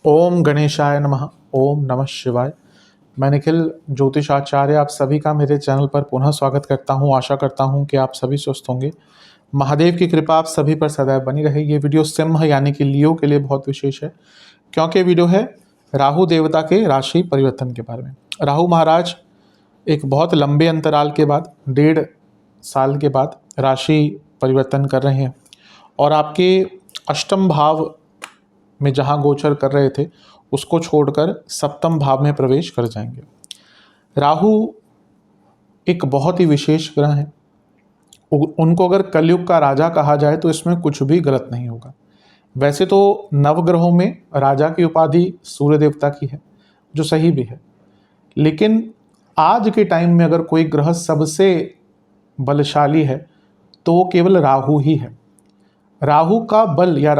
ओम गणेशाय नमः। ओम नमः शिवाय। मैं निखिल ज्योतिष आचार्य आप सभी का मेरे चैनल पर पुनः स्वागत करता हूं। आशा करता हूं कि आप सभी स्वस्थ होंगे। महादेव की कृपा आप सभी पर सदैव बनी रहे। ये वीडियो सिंह यानी कि लियो के लिए बहुत विशेष है, क्योंकि वीडियो है राहु देवता के राशि परिवर्तन के बारे में। राहु महाराज एक बहुत लंबे अंतराल के बाद 1.5 साल के बाद राशि परिवर्तन कर रहे हैं और आपके अष्टम भाव में जहाँ गोचर कर रहे थे उसको छोड़कर सप्तम भाव में प्रवेश कर जाएंगे। राहु एक बहुत ही विशेष ग्रह है। उनको अगर कलयुग का राजा कहा जाए तो इसमें कुछ भी गलत नहीं होगा। वैसे तो नवग्रहों में राजा की उपाधि सूर्य देवता की है, जो सही भी है, लेकिन आज के टाइम में अगर कोई ग्रह सबसे बलशाली है तो वो केवल राहु ही है। राहु का बल या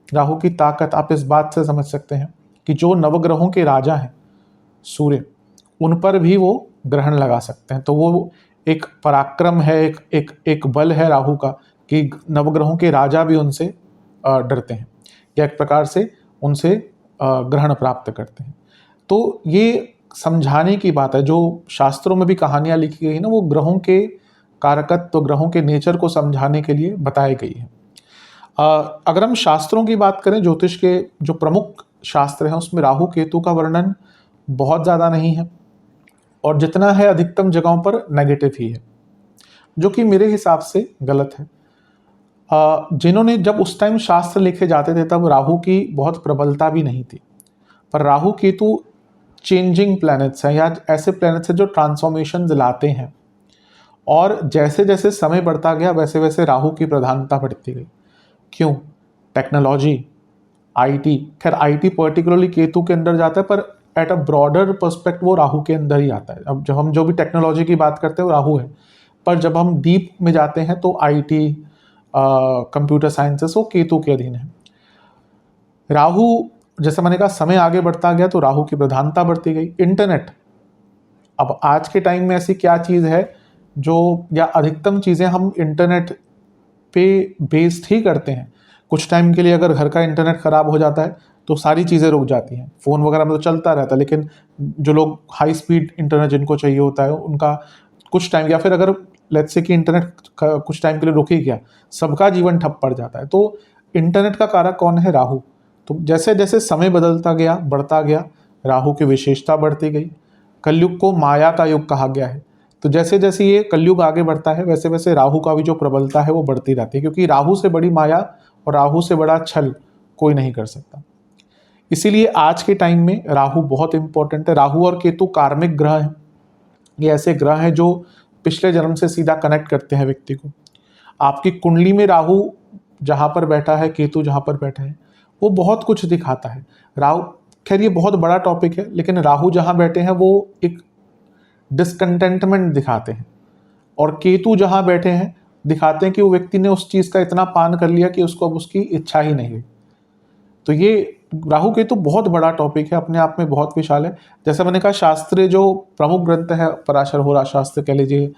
राहु की ताकत आप इस बात से समझ सकते हैं कि जो नवग्रहों के राजा हैं सूर्य, उन पर भी वो ग्रहण लगा सकते हैं। तो वो एक पराक्रम है, एक बल है राहु का कि नवग्रहों के राजा भी उनसे डरते हैं या एक प्रकार से उनसे ग्रहण प्राप्त करते हैं। तो ये समझाने की बात है। जो शास्त्रों में भी कहानियाँ लिखी गई है ना, वो ग्रहों के कारकत्व, ग्रहों के नेचर को समझाने के लिए बताई गई है। अगर हम शास्त्रों की बात करें, ज्योतिष के जो प्रमुख शास्त्र हैं उसमें राहु केतु का वर्णन बहुत ज़्यादा नहीं है, और जितना है अधिकतम जगहों पर नेगेटिव ही है, जो कि मेरे हिसाब से गलत है। जिन्होंने जब उस टाइम शास्त्र लिखे जाते थे तब राहु की बहुत प्रबलता भी नहीं थी, पर राहु केतु चेंजिंग प्लैनेट्स हैं या ऐसे प्लैनेट्स हैं जो ट्रांसफॉर्मेशन लाते हैं, और जैसे जैसे समय बढ़ता गया वैसे वैसे राहु की प्रधानता बढ़ती गई। क्यों? टेक्नोलॉजी, आईटी, खैर आईटी पर्टिकुलरली केतु के अंदर जाता है, पर एट अ ब्रॉडर पर्सपेक्ट वो राहु के अंदर ही आता है। अब जब हम जो भी टेक्नोलॉजी की बात करते हैं वो राहु है, पर जब हम डीप में जाते हैं तो आईटी, कंप्यूटर साइंसेस वो केतु के अधीन है। राहु, जैसे मैंने कहा, समय आगे बढ़ता गया तो राहु की प्रधानता बढ़ती गई। इंटरनेट, अब आज के टाइम में ऐसी क्या चीज़ है जो, या अधिकतम चीज़ें हम इंटरनेट पे बेस्ड ही करते हैं। कुछ टाइम के लिए अगर घर का इंटरनेट ख़राब हो जाता है तो सारी चीज़ें रुक जाती हैं। फ़ोन वगैरह में तो चलता रहता है, लेकिन जो लोग हाई स्पीड इंटरनेट जिनको चाहिए होता है उनका कुछ टाइम, या फिर अगर लेट्स से कि इंटरनेट कुछ टाइम के लिए रुक ही गया, सबका जीवन ठप पड़ जाता है। तो इंटरनेट का कारक कौन है? राहु। तो जैसे जैसे समय बदलता गया, बढ़ता गया, राहु की विशेषता बढ़ती गई। कलयुग को माया का युग कहा गया है। तो जैसे जैसे ये कलयुग आगे बढ़ता है वैसे वैसे राहु का भी जो प्रबलता है वो बढ़ती रहती है, क्योंकि राहु से बड़ी माया और राहु से बड़ा छल कोई नहीं कर सकता। इसीलिए आज के टाइम में राहु बहुत इंपॉर्टेंट है। राहु और केतु कार्मिक ग्रह हैं। ये ऐसे ग्रह हैं जो पिछले जन्म से सीधा कनेक्ट करते हैं व्यक्ति को। आपकी कुंडली में राहु जहाँ पर बैठा है, केतु जहाँ पर बैठा है, वो बहुत कुछ दिखाता है। राहु, खैर ये बहुत बड़ा टॉपिक है, लेकिन राहु जहाँ बैठे हैं वो एक डिसकंटेंटमेंट दिखाते हैं, और केतु जहाँ बैठे हैं दिखाते हैं कि वो व्यक्ति ने उस चीज़ का इतना पान कर लिया कि उसको अब उसकी इच्छा ही नहीं रही। तो ये राहु केतु बहुत बड़ा टॉपिक है, अपने आप में बहुत विशाल है। जैसे मैंने कहा, शास्त्रीय जो प्रमुख ग्रंथ है, पराशर होरा शास्त्र कह लीजिए,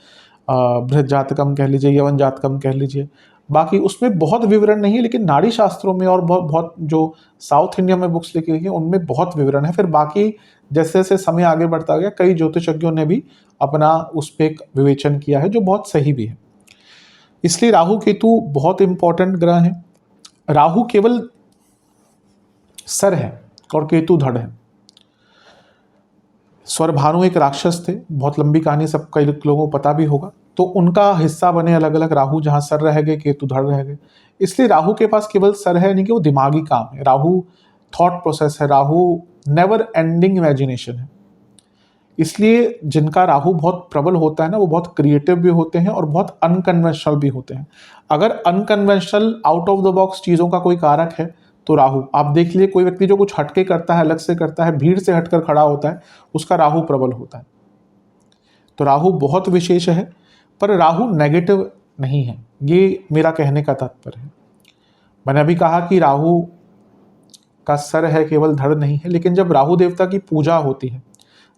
बृहद जातकम कह लीजिए, यवन जातकम कह लीजिए, बाकी उसमें बहुत विवरण नहीं है, लेकिन नाड़ी शास्त्रों में और बहुत बहुत जो साउथ इंडिया में बुक्स लिखी गई है उनमें बहुत विवरण है। फिर बाकी जैसे जैसे समय आगे बढ़ता गया कई ज्योतिषज्ञों ने भी अपना उस पर एक विवेचन किया है जो बहुत सही भी है। इसलिए राहु केतु बहुत इंपॉर्टेंट ग्रह हैं। राहु केवल सर है और केतु धड़ है। स्वरभानु एक राक्षस थे, बहुत लंबी कहानी, सब कई लोगों को पता भी होगा। तो उनका हिस्सा बने अलग अलग, राहु जहाँ सर रह गए, केतु धड़ रह गए। इसलिए राहु के पास केवल सर है नहीं कि वो दिमागी काम है। राहु थॉट प्रोसेस है, राहु नेवर एंडिंग इमेजिनेशन है। इसलिए जिनका राहु बहुत प्रबल होता है ना, वो बहुत क्रिएटिव भी होते हैं और बहुत अनकन्वेंशनल भी होते हैं। अगर unconventional, out of the box चीज़ों का कोई कारक है तो राहु। आप देख लीजिए, कोई व्यक्ति जो कुछ हटके करता है, अलग से करता है, भीड़ से हटकर खड़ा होता है, उसका राहु प्रबल होता है। तो राहु बहुत विशेष है, पर राहु नेगेटिव नहीं है, ये मेरा कहने का तात्पर्य है। मैंने अभी कहा कि राहु का सर है, केवल धड़ नहीं है, लेकिन जब राहु देवता की पूजा होती है,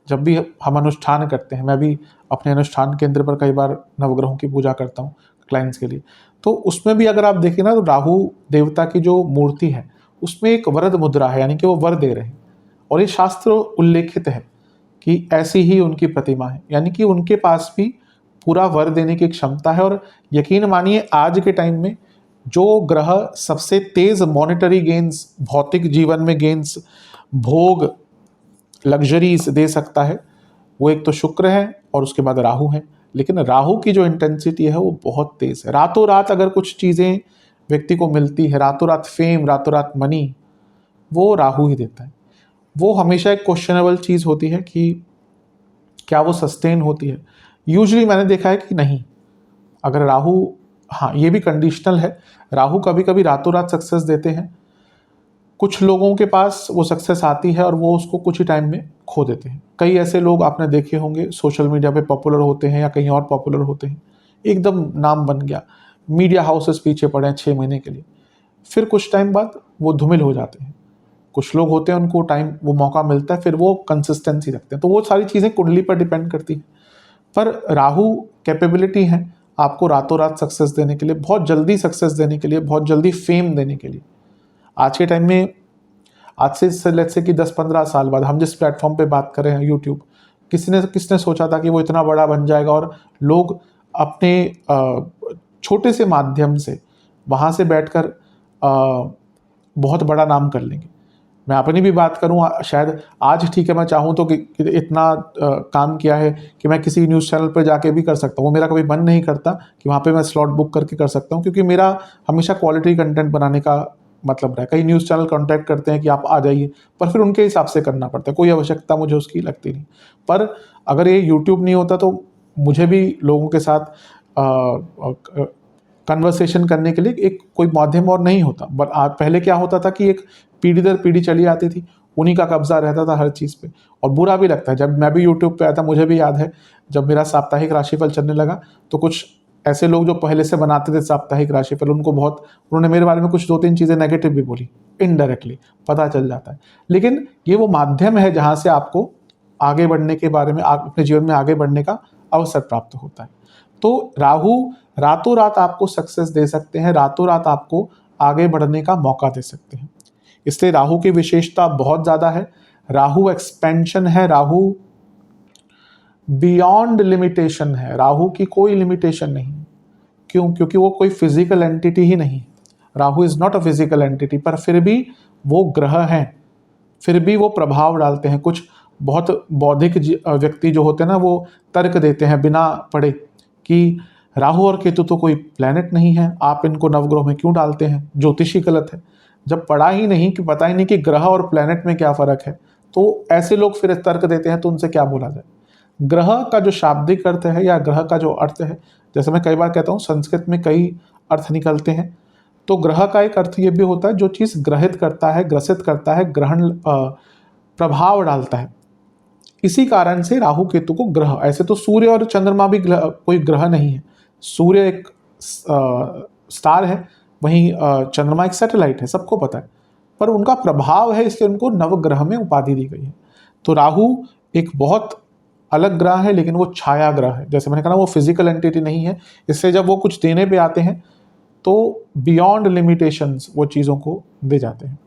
जब भी हम अनुष्ठान करते हैं, मैं भी अपने अनुष्ठान केंद्र पर कई बार नवग्रहों की पूजा करता हूँ क्लाइंट्स के लिए, तो उसमें भी अगर आप देखें ना, तो राहु देवता की जो मूर्ति है उसमें एक वरद मुद्रा है, यानी कि वो वर दे रहे हैं, और ये शास्त्र उल्लेखित है कि ऐसी ही उनकी प्रतिमा है, यानी कि उनके पास भी पूरा वर देने की क्षमता है। और यकीन मानिए आज के टाइम में जो ग्रह सबसे तेज मॉनेटरी गेन्स, भौतिक जीवन में गेन्स, भोग, लग्जरीज दे सकता है, वो एक तो शुक्र है और उसके बाद राहु है। लेकिन राहु की जो इंटेंसिटी है वो बहुत तेज है। रातों रात अगर कुछ चीज़ें व्यक्ति को मिलती है, रातों रात फेम, रातों रात मनी, वो राहु ही देता है। वो हमेशा एक क्वेश्चनेबल चीज़ होती है कि क्या वो सस्टेन होती है। यूजुअली मैंने देखा है कि नहीं। अगर राहु, हाँ ये भी कंडीशनल है, राहु कभी कभी रातों रात सक्सेस देते हैं। कुछ लोगों के पास वो सक्सेस आती है और वो उसको कुछ ही टाइम में खो देते हैं। कई ऐसे लोग आपने देखे होंगे, सोशल मीडिया पे पॉपुलर होते हैं या कहीं और पॉपुलर होते हैं, एकदम नाम बन गया, मीडिया हाउसेस पीछे पड़े हैं 6 महीने के लिए, फिर कुछ टाइम बाद वो धूमिल हो जाते हैं। कुछ लोग होते हैं उनको टाइम, वो मौका मिलता है, फिर वो कंसिस्टेंसी रखते हैं। तो वो सारी चीज़ें कुंडली पर डिपेंड करती हैं। पर राहु कैपेबिलिटी है आपको रातों रात सक्सेस देने के लिए, बहुत जल्दी सक्सेस देने के लिए, बहुत जल्दी फेम देने के लिए। आज के टाइम में, आज से लेट्स से कि 10-15 साल बाद हम जिस प्लेटफॉर्म पे बात कर रहे हैं, यूट्यूब, किसने सोचा था कि वो इतना बड़ा बन जाएगा और लोग अपने छोटे से माध्यम से वहाँ से बैठकर बहुत बड़ा नाम कर लेंगे। मैं अपनी भी बात करूँ, शायद आज ठीक है मैं चाहूँ तो कि इतना काम किया है कि मैं किसी न्यूज़ चैनल पर जाके भी कर सकता हूँ। वो मेरा कभी मन नहीं करता कि वहाँ पे मैं स्लॉट बुक करके कर सकता हूँ, क्योंकि मेरा हमेशा क्वालिटी कंटेंट बनाने का मतलब रहा है। कई न्यूज़ चैनल कांटेक्ट करते हैं कि आप आ जाइए, पर फिर उनके हिसाब से करना पड़ता है, कोई आवश्यकता मुझे उसकी लगती नहीं। पर अगर ये यूट्यूब नहीं होता तो मुझे भी लोगों के साथ कन्वर्सेशन करने के लिए एक कोई माध्यम और नहीं होता। बट पहले क्या होता था कि एक पीढ़ी दर पीढ़ी चली आती थी, उन्हीं का कब्जा रहता था हर चीज़ पे। और बुरा भी लगता है, जब मैं भी यूट्यूब पे आया था, मुझे भी याद है जब मेरा साप्ताहिक राशिफल चलने लगा तो कुछ ऐसे लोग जो पहले से बनाते थे साप्ताहिक राशिफल, उन्होंने मेरे बारे में कुछ 2-3 चीज़ें नेगेटिव भी बोली, इनडायरेक्टली पता चल जाता है। लेकिन ये वो माध्यम है जहाँ से आपको आगे बढ़ने के बारे में, अपने जीवन में आगे बढ़ने का अवसर प्राप्त होता है। तो राहु रातों रात आपको सक्सेस दे सकते हैं, रातों रात आपको आगे बढ़ने का मौका दे सकते हैं। इसलिए राहु की विशेषता बहुत ज़्यादा है। राहु एक्सपेंशन है, राहु बियॉन्ड लिमिटेशन है, राहु की कोई लिमिटेशन नहीं। क्यों? क्योंकि वो कोई फिजिकल एंटिटी ही नहीं। Rahu is not a physical entity, पर फिर भी वो ग्रह हैं, फिर भी वो प्रभाव डालते हैं। कुछ बहुत बौद्धिक व्यक्ति जो होते हैं ना, वो तर्क देते हैं बिना पढ़े कि राहु और केतु तो कोई प्लैनेट नहीं है, आप इनको नवग्रह में क्यों डालते हैं, ज्योतिषी गलत है। जब पढ़ा ही नहीं, कि पता ही नहीं कि ग्रह और प्लैनेट में क्या फ़र्क है, तो ऐसे लोग फिर तर्क देते हैं, तो उनसे क्या बोला जाए। ग्रह का जो शाब्दिक अर्थ है या ग्रह का जो अर्थ है, जैसे मैं कई बार कहता हूँ संस्कृत में कई अर्थ निकलते हैं, तो ग्रह का एक अर्थ ये भी होता है जो चीज़ ग्रहित करता है, ग्रसित करता है, ग्रहण प्रभाव डालता है। इसी कारण से राहु केतु को ग्रह, ऐसे तो सूर्य और चंद्रमा भी कोई ग्रह नहीं है। सूर्य एक स्टार है, वहीं चंद्रमा एक सैटेलाइट है, सबको पता है, पर उनका प्रभाव है, इसलिए उनको नवग्रह में उपाधि दी गई है। तो राहु एक बहुत अलग ग्रह है, लेकिन वो छाया ग्रह है। जैसे मैंने कहा, वो फिजिकल एंटिटी नहीं है, इससे जब वो कुछ देने पे आते हैं तो बियॉन्ड लिमिटेशंस वो चीज़ों को दे जाते हैं।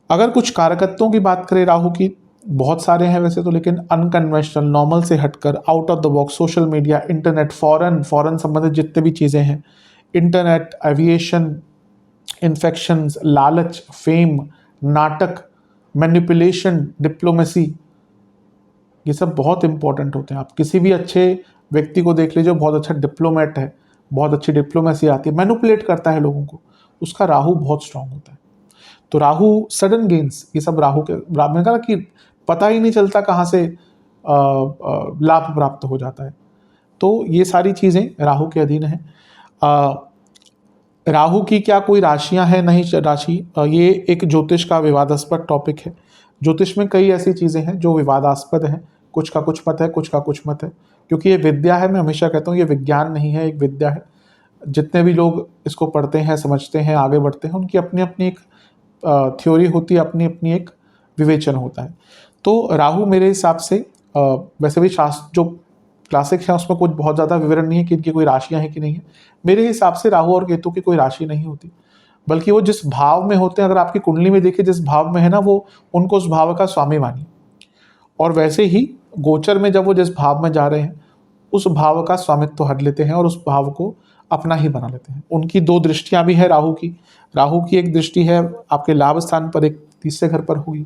अगर कुछ कारकत्वों की बात करें राहु की, बहुत सारे हैं वैसे तो, लेकिन अनकन्वेंशनल, नॉर्मल से हटकर, out of the box, social media, internet, foreign संबंधित जितने भी चीज़ें हैं, इंटरनेट, एविएशन, इन्फेक्शंस, लालच, फेम, नाटक, मैनिपुलेशन, डिप्लोमेसी, ये सब बहुत इंपॉर्टेंट होते हैं। आप किसी भी अच्छे व्यक्ति को देख लीजिए, बहुत अच्छा डिप्लोमेट है, बहुत अच्छी डिप्लोमेसी आती है, मैनिपुलेट करता है लोगों को, उसका राहु बहुत स्ट्रांग होता है। तो राहु, सडन गेन्स, ये सब राहु के, मैंने कहा कि पता ही नहीं चलता कहाँ से लाभ प्राप्त हो जाता है। तो ये सारी चीज़ें राहु के अधीन हैं। राहु की क्या कोई राशियां हैं? नहीं राशि, ये एक ज्योतिष का विवादास्पद टॉपिक है। ज्योतिष में कई ऐसी चीज़ें हैं जो विवादास्पद हैं, कुछ का कुछ मत है, कुछ का कुछ मत है, क्योंकि ये विद्या है। मैं हमेशा कहता हूँ ये विज्ञान नहीं है, एक विद्या है। जितने भी लोग इसको पढ़ते हैं, समझते हैं, आगे बढ़ते हैं, उनकी अपनी अपनी एक थ्योरी होती है, अपनी अपनी एक विवेचन होता है। तो राहु मेरे हिसाब से वैसे भी शास्त्र जो क्लासिक है, उसमें कुछ बहुत ज़्यादा विवरण नहीं है कि इनकी कोई राशियाँ हैं कि नहीं है। मेरे हिसाब से राहु और केतु की कोई राशि नहीं होती, बल्कि वो जिस भाव में होते हैं, अगर आपकी कुंडली में देखिए जिस भाव में है ना, वो उनको उस भाव का स्वामी मानिए। और वैसे ही गोचर में जब वो जिस भाव में जा रहे हैं उस भाव का स्वामित्व हट लेते हैं और उस भाव को अपना ही बना लेते हैं। उनकी दो दृष्टियां भी है राहु की। राहु की एक दृष्टि है आपके लाभ स्थान पर, एक तीसरे घर पर होगी,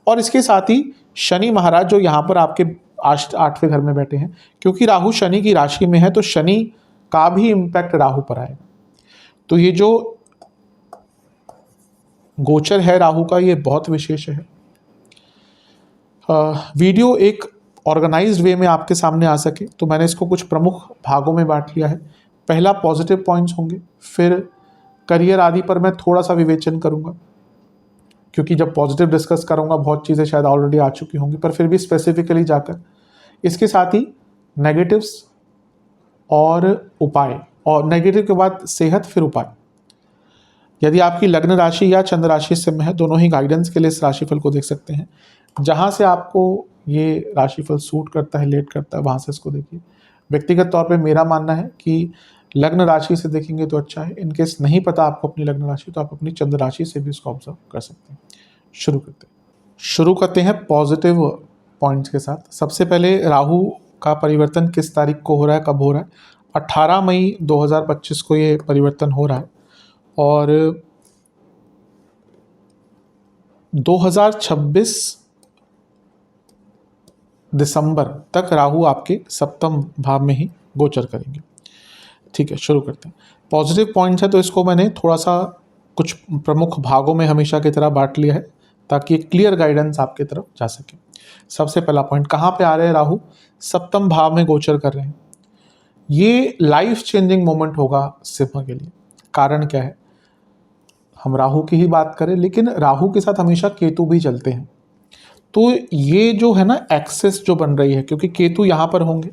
और इसके साथ ही शनि महाराज जो यहाँ पर आपके 8वें घर में बैठे हैं, क्योंकि राहु शनि की राशि में है तो शनि का भी इम्पैक्ट राहु पर आएगा। तो ये जो गोचर है राहु का, ये बहुत विशेष है। वीडियो एक ऑर्गेनाइज्ड वे में आपके सामने आ सके तो मैंने इसको कुछ प्रमुख भागों में बांट लिया है। पहला पॉजिटिव पॉइंट्स होंगे, फिर करियर आदि पर मैं थोड़ा सा विवेचन करूंगा, क्योंकि जब पॉजिटिव डिस्कस करूंगा बहुत चीज़ें शायद ऑलरेडी आ चुकी होंगी, पर फिर भी स्पेसिफिकली जाकर इसके साथ ही नेगेटिव्स और उपाय, और नेगेटिव के बाद सेहत फिर उपाय। यदि आपकी लग्न राशि या चंद्र राशि सिंह है, दोनों ही गाइडेंस के लिए इस राशिफल को देख सकते हैं। जहाँ से आपको ये राशिफल सूट करता है, लेट करता है, वहाँ से इसको देखिए। व्यक्तिगत तौर पे मेरा मानना है कि लग्न राशि से देखेंगे तो अच्छा है। इनकेस नहीं पता आपको अपनी लग्न राशि, तो आप अपनी चंद्र राशि से भी इसको ऑब्जर्व कर सकते हैं। शुरू करते हैं पॉजिटिव पॉइंट्स के साथ। सबसे पहले राहु का परिवर्तन किस तारीख को हो रहा है, कब हो रहा है? 18 मई 2025 को ये परिवर्तन हो रहा है, और 2026 दिसंबर तक राहु आपके सप्तम भाव में ही गोचर करेंगे। ठीक है, शुरू करते हैं। पॉजिटिव पॉइंट्स है तो इसको मैंने थोड़ा सा कुछ प्रमुख भागों में हमेशा की तरह बांट लिया है, ताकि एक क्लियर गाइडेंस आपकी तरफ जा सके। सबसे पहला पॉइंट, कहाँ पे आ रहे हैं राहु? सप्तम भाव में गोचर कर रहे हैं। ये लाइफ चेंजिंग मोमेंट होगा सिंह के लिए। कारण क्या है? हम राहु की ही बात करें, लेकिन राहु के साथ हमेशा केतु भी चलते हैं। तो ये जो है ना एक्सेस जो बन रही है, क्योंकि केतु यहाँ पर होंगे,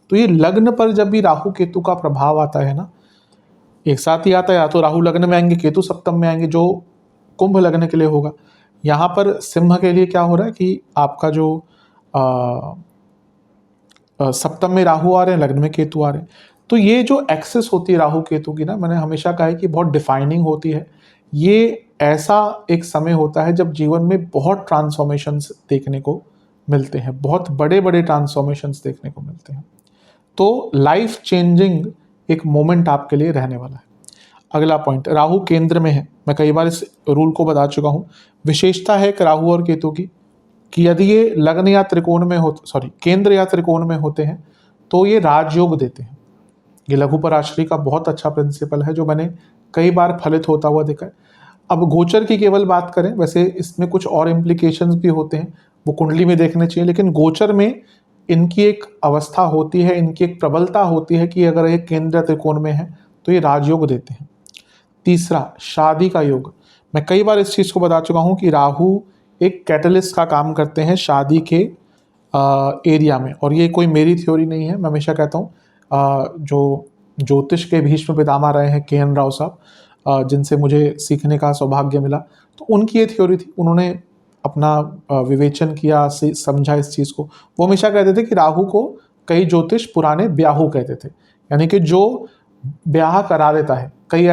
तो ये लग्न पर जब भी राहु केतु का प्रभाव आता है ना, एक साथ ही आता है, या तो राहु लग्न में आएंगे, केतु सप्तम में आएंगे, जो कुंभ लग्न के लिए होगा। यहाँ पर सिंह के लिए क्या हो रहा है कि आपका जो सप्तम में राहु आ रहे हैं, लग्न में केतु आ रहे हैं। तो ये जो एक्सेस होती है राहु केतु की ना, मैंने हमेशा कहा है कि बहुत डिफाइनिंग होती है। ये ऐसा एक समय होता है जब जीवन में बहुत ट्रांसफॉर्मेशंस देखने को मिलते हैं, बहुत बड़े बड़े ट्रांसफॉर्मेशंस देखने को मिलते हैं। तो लाइफ चेंजिंग एक मोमेंट आपके लिए रहने वाला है। अगला पॉइंट, राहु केंद्र में है। मैं कई बार इस रूल को बता चुका हूँ। विशेषता है एक राहु और केतु की कि यदि ये लग्न या त्रिकोण में केंद्र या त्रिकोण में होते हैं तो ये राजयोग देते हैं। ये लघु पराश्री का बहुत अच्छा प्रिंसिपल है, जो मैंने कई बार फलित होता हुआ देखा है। अब गोचर की केवल बात करें, वैसे इसमें कुछ और इम्प्लीकेशंस भी होते हैं, वो कुंडली में देखने चाहिए, लेकिन गोचर में इनकी एक अवस्था होती है, इनकी एक प्रबलता होती है कि अगर ये केंद्र त्रिकोण में है तो ये राजयोग देते हैं। तीसरा, शादी का योग। मैं कई बार इस चीज़ को बता चुका हूँ कि राहु एक कैटलिस्ट का काम करते हैं शादी के एरिया में, और ये कोई मेरी थ्योरी नहीं है। मैं हमेशा कहता हूँ, जो ज्योतिष के भीष्म पितामह रहे हैं KN राव साहब, जिनसे मुझे सीखने का सौभाग्य मिला, तो उनकी ये थ्योरी थी। उन्होंने अपना विवेचन किया, समझा इस चीज़ को। वो हमेशा कहते थे कि राहु को कई ज्योतिष पुराने ब्याहु कहते थे, यानी कि जो ब्याह करा देता है। कई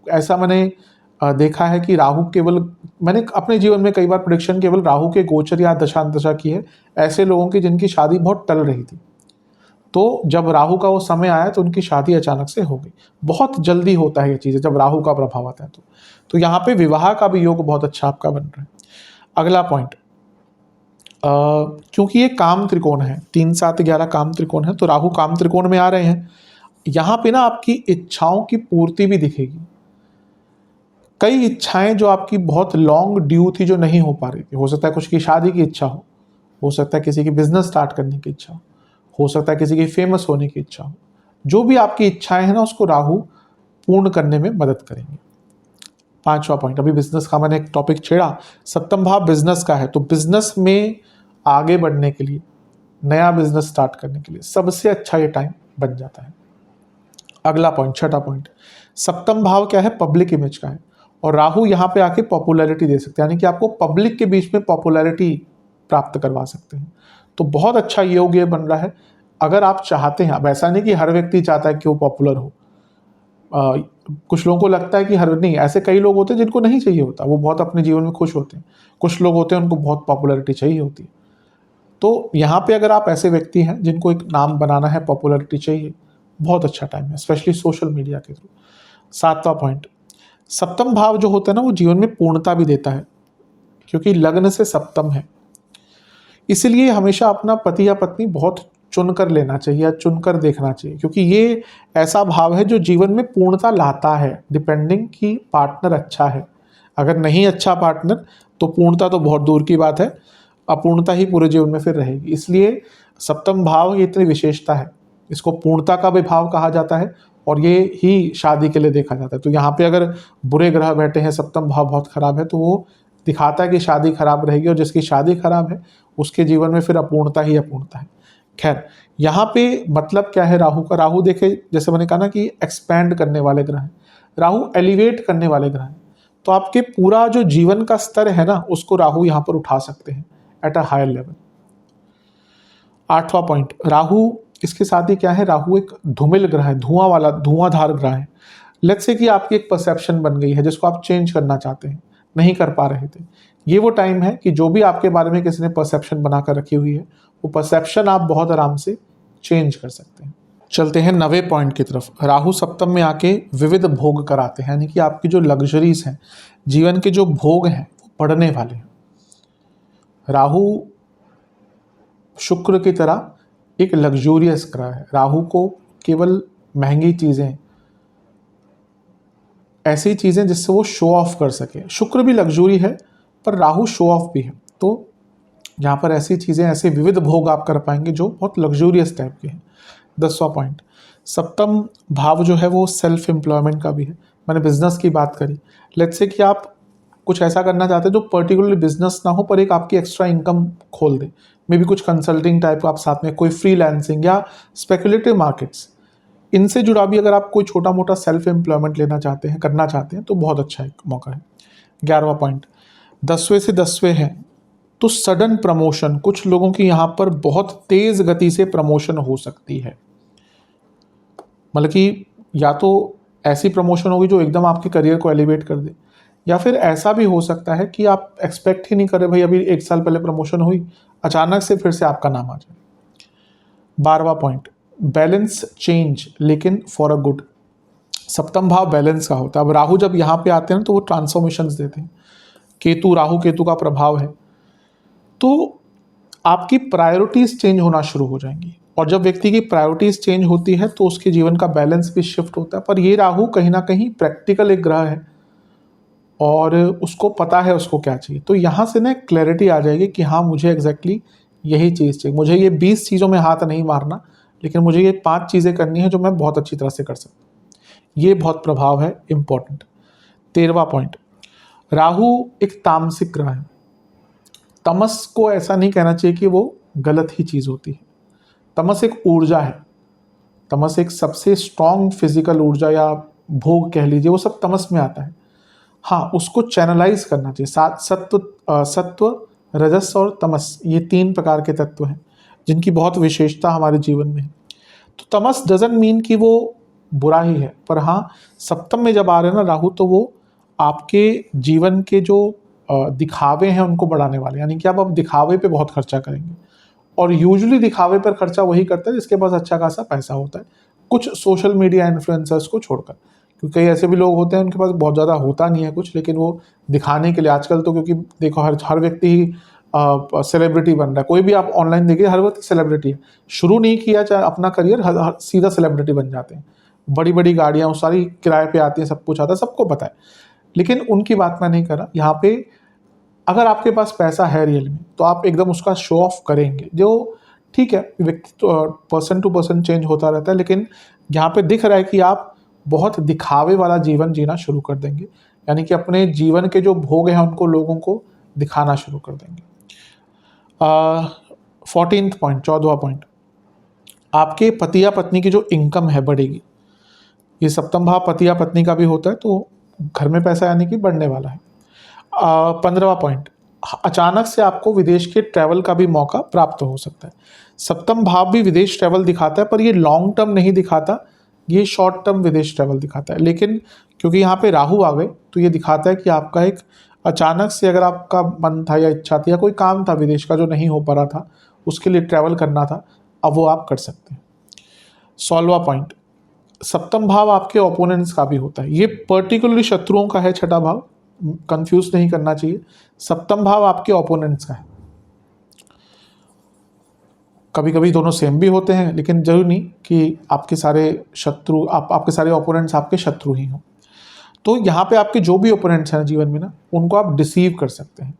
ऐसा मैंने देखा है कि राहु केवल, मैंने अपने जीवन में कई बार प्रेडिक्शन केवल राहु के गोचर या दशा की है, ऐसे लोगों की जिनकी शादी बहुत टल रही थी। तो जब राहु का वो समय आया तो उनकी शादी अचानक से हो गई। बहुत जल्दी होता है ये चीज़ें जब राहु का प्रभाव आता है। तो यहाँ पे विवाह का भी योग बहुत अच्छा आपका बन रहा है। अगला पॉइंट, क्योंकि ये काम त्रिकोण है, 3, 7, 11 काम त्रिकोण है, तो राहु काम त्रिकोण में आ रहे हैं। यहाँ पे ना आपकी इच्छाओं की पूर्ति भी दिखेगी। कई इच्छाएं जो आपकी बहुत लॉन्ग ड्यू थी, जो नहीं हो पा रही थी। हो सकता है कुछ की शादी की इच्छा हो सकता है किसी की बिजनेस स्टार्ट करने की इच्छा हो सकता है किसी की फेमस होने की इच्छा हो। जो भी आपकी इच्छाएं हैं ना, उसको राहु पूर्ण करने में मदद करेंगे। 5वां पॉइंट, अभी बिजनेस का मैंने एक टॉपिक छेड़ा, सप्तम भाव बिजनेस का है, तो बिजनेस में आगे बढ़ने के लिए, नया बिजनेस स्टार्ट करने के लिए सबसे अच्छा ये टाइम बन जाता है। अगला पॉइंट, 6वां पॉइंट, सप्तम भाव क्या है? पब्लिक इमेज का है, और राहु यहाँ पे आके पॉपुलैरिटी दे सकते हैं, यानी कि आपको पब्लिक के बीच में पॉपुलैरिटी प्राप्त करवा सकते हैं। तो बहुत अच्छा योग ये बन रहा है। अगर आप चाहते हैं, अब ऐसा नहीं कि हर व्यक्ति चाहता है कि वो पॉपुलर हो, कुछ लोगों को लगता है कि हर नहीं, ऐसे कई लोग होते हैं जिनको नहीं चाहिए होता, वो बहुत अपने जीवन में खुश होते हैं। कुछ लोग होते हैं उनको बहुत पॉपुलैरिटी चाहिए होती है। तो यहाँ पे अगर आप ऐसे व्यक्ति हैं जिनको एक नाम बनाना है, पॉपुलैरिटी चाहिए, बहुत अच्छा टाइम है, स्पेशली सोशल मीडिया के थ्रू। 7वां पॉइंट, सप्तम भाव जो होता है ना वो जीवन में पूर्णता भी देता है, क्योंकि लग्न से सप्तम है। इसलिए हमेशा अपना पति या पत्नी बहुत चुनकर लेना चाहिए या चुनकर देखना चाहिए, क्योंकि ये ऐसा भाव है जो जीवन में पूर्णता लाता है, डिपेंडिंग कि पार्टनर अच्छा है। अगर नहीं अच्छा पार्टनर तो पूर्णता तो बहुत दूर की बात है, अपूर्णता ही पूरे जीवन में फिर रहेगी। इसलिए सप्तम भाव ये इतनी विशेषता है, इसको पूर्णता का भी भाव कहा जाता है और ये ही शादी के लिए देखा जाता है। तो यहाँ पे अगर बुरे ग्रह बैठे हैं, सप्तम भाव बहुत खराब है, तो वो दिखाता है कि शादी खराब रहेगी, और जिसकी शादी खराब है उसके जीवन में फिर अपूर्णता ही अपूर्णता है। खैर, यहाँ पे मतलब क्या है राहु का? राहु देखे, जैसे मैंने कहा ना कि एक्सपैंड करने वाले ग्रह हैं, राहु एलिवेट करने वाले ग्रह हैं। तो आपके पूरा जो जीवन का स्तर है ना, उसको राहु यहाँ पर उठा सकते हैं एट अ हायर लेवल। 8वां पॉइंट, राहु, इसके साथ ही क्या है, राहु एक धूमिल ग्रह है, धुआं वाला, धुआंधार ग्रह है। लेट्स से कि आपकी एक परसेप्शन बन गई है जिसको आप चेंज करना चाहते हैं, नहीं कर पा रहे थे, ये वो टाइम है कि जो भी आपके बारे में किसी ने परसेप्शन बनाकर रखी हुई है, वो परसेप्शन आप बहुत आराम से चेंज कर सकते हैं। चलते हैं 9वें पॉइंट की तरफ। राहु सप्तम में आके विविध भोग कराते हैं, यानी कि आपकी जो लग्जरीज हैं, जीवन के जो भोग हैं, वो बढ़ने वाले हैं। राहु शुक्र की तरह एक लग्जूरियस ग्रह है। राहु को केवल महंगी चीज़ें, ऐसी चीज़ें जिससे वो शो ऑफ कर सके। शुक्र भी लग्जूरी है पर राहु शो ऑफ भी है। तो यहाँ पर ऐसी चीज़ें, ऐसे विविध भोग आप कर पाएंगे जो बहुत लग्जूरियस टाइप के हैं। 10वां पॉइंट, सप्तम भाव जो है वो सेल्फ एम्प्लॉयमेंट का भी है। मैंने बिजनेस की बात करी। लेट्स से कि आप कुछ ऐसा करना चाहते हैं जो पर्टिकुलरली बिजनेस ना हो पर एक आपकी एक्स्ट्रा इनकम खोल दे, मे बी कुछ कंसल्टिंग टाइप आप साथ में, कोई फ्रीलांसिंग या स्पेकुलेटिव मार्केट्स, इनसे जुड़ा भी अगर आप कोई छोटा मोटा सेल्फ एम्प्लॉयमेंट लेना चाहते हैं, करना चाहते हैं, तो बहुत अच्छा एक मौका है। 11वां पॉइंट, 10वें से 10वें है तो सडन प्रमोशन, कुछ लोगों की यहाँ पर बहुत तेज गति से प्रमोशन हो सकती है। मतलब कि या तो ऐसी प्रमोशन होगी जो एकदम आपके करियर को एलिवेट कर दे, या फिर ऐसा भी हो सकता है कि आप एक्सपेक्ट ही नहीं करें, भाई अभी 1 साल पहले प्रमोशन हुई, अचानक से फिर से आपका नाम आ जाए। 12वां पॉइंट, बैलेंस चेंज लेकिन फॉर अ गुड। सप्तम भाव बैलेंस का होता है। अब राहु जब यहाँ पे आते हैं तो वो ट्रांसफॉर्मेशंस देते हैं। केतु, राहु केतु का प्रभाव है, तो आपकी प्रायोरिटीज चेंज होना शुरू हो जाएंगी, और जब व्यक्ति की प्रायोरिटीज चेंज होती है तो उसके जीवन का बैलेंस भी शिफ्ट होता है। पर ये राहु कहीं ना कहीं प्रैक्टिकल एक ग्रह है और उसको पता है उसको क्या चाहिए। तो यहाँ से ना क्लैरिटी आ जाएगी कि हाँ, मुझे एग्जैक्टली यही चीज़ चाहिए, मुझे ये 20 चीज़ों में हाथ नहीं मारना, लेकिन मुझे ये 5 चीज़ें करनी है जो मैं बहुत अच्छी तरह से कर सकता हूँ। ये बहुत प्रभाव है, इंपॉर्टेंट। 13वां पॉइंट, राहु एक तामसिक ग्रह है। तमस को ऐसा नहीं कहना चाहिए कि वो गलत ही चीज़ होती है। तमस एक ऊर्जा है, तमस एक सबसे स्ट्रॉन्ग फिजिकल ऊर्जा या भोग कह लीजिए, वो सब तमस में आता है। हाँ, उसको चैनलाइज करना चाहिए। सत्व, रजस और तमस, ये 3 प्रकार के तत्व हैं जिनकी बहुत विशेषता हमारे जीवन में है। तो तमस डजंट मीन कि वो बुरा ही है, पर हाँ, सप्तम में जब आ रहे हैं ना राहु, तो वो आपके जीवन के जो दिखावे हैं उनको बढ़ाने वाले, यानी कि आप अब दिखावे पे बहुत खर्चा करेंगे। और यूजुअली दिखावे पर खर्चा वही करता है जिसके पास अच्छा खासा पैसा होता है, कुछ सोशल मीडिया इन्फ्लुएंसर्स को छोड़कर। क्योंकि कई ऐसे भी लोग होते हैं उनके पास बहुत ज़्यादा होता नहीं है कुछ, लेकिन वो दिखाने के लिए आजकल तो, क्योंकि देखो हर व्यक्ति ही सेलिब्रिटी बन रहा है। कोई भी आप ऑनलाइन देखिए, हर वक्त सेलिब्रिटी है। शुरू नहीं किया चाहे अपना करियर, सीधा सेलिब्रिटी बन जाते हैं। बड़ी बड़ी गाड़ियाँ सारी किराए पे आती हैं, सब कुछ आता है, सबको पता है। लेकिन उनकी बात मैं नहीं कर रहा यहाँ पे। अगर आपके पास पैसा है रियल में, तो आप एकदम उसका शो ऑफ करेंगे, जो ठीक है, व्यक्ति पर्सन टू पर्सन चेंज होता रहता है, लेकिन यहाँ पे दिख रहा है कि आप बहुत दिखावे वाला जीवन जीना शुरू कर देंगे, यानी कि अपने जीवन के जो भोग हैं उनको लोगों को दिखाना शुरू कर देंगे। 14th पॉइंट, 14वां पॉइंट, आपके पति या पत्नी की जो इनकम है बढ़ेगी। ये सप्तम भाव पति या पत्नी का भी होता है, तो घर में पैसा यानी कि बढ़ने वाला है। 15वां पॉइंट, अचानक से आपको विदेश के ट्रैवल का भी मौका प्राप्त हो सकता है। सप्तम भाव भी विदेश ट्रैवल दिखाता है, पर ये लॉन्ग टर्म नहीं दिखाता, ये शॉर्ट टर्म विदेश ट्रैवल दिखाता है। लेकिन क्योंकि यहाँ पे राहु आ गए तो ये दिखाता है कि आपका एक अचानक से अगर आपका मन था या इच्छा थी या कोई काम था विदेश का जो नहीं हो पा रहा था, उसके लिए ट्रैवल करना था, अब वो आप कर सकते हैं। 16वां पॉइंट, सप्तम भाव आपके ओपोनेंट्स का भी होता है। ये पर्टिकुलरली शत्रुओं का है छठा भाव, कंफ्यूज नहीं करना चाहिए। सप्तम भाव आपके ओपोनेंट्स का है। कभी कभी दोनों सेम भी होते हैं, लेकिन जरूरी नहीं कि आपके सारे शत्रु आपके सारे ओपोनेंट्स आपके शत्रु ही हों। तो यहाँ पे आपके जो भी ओपोनेंट्स हैं जीवन में ना, उनको आप डिसीव कर सकते हैं।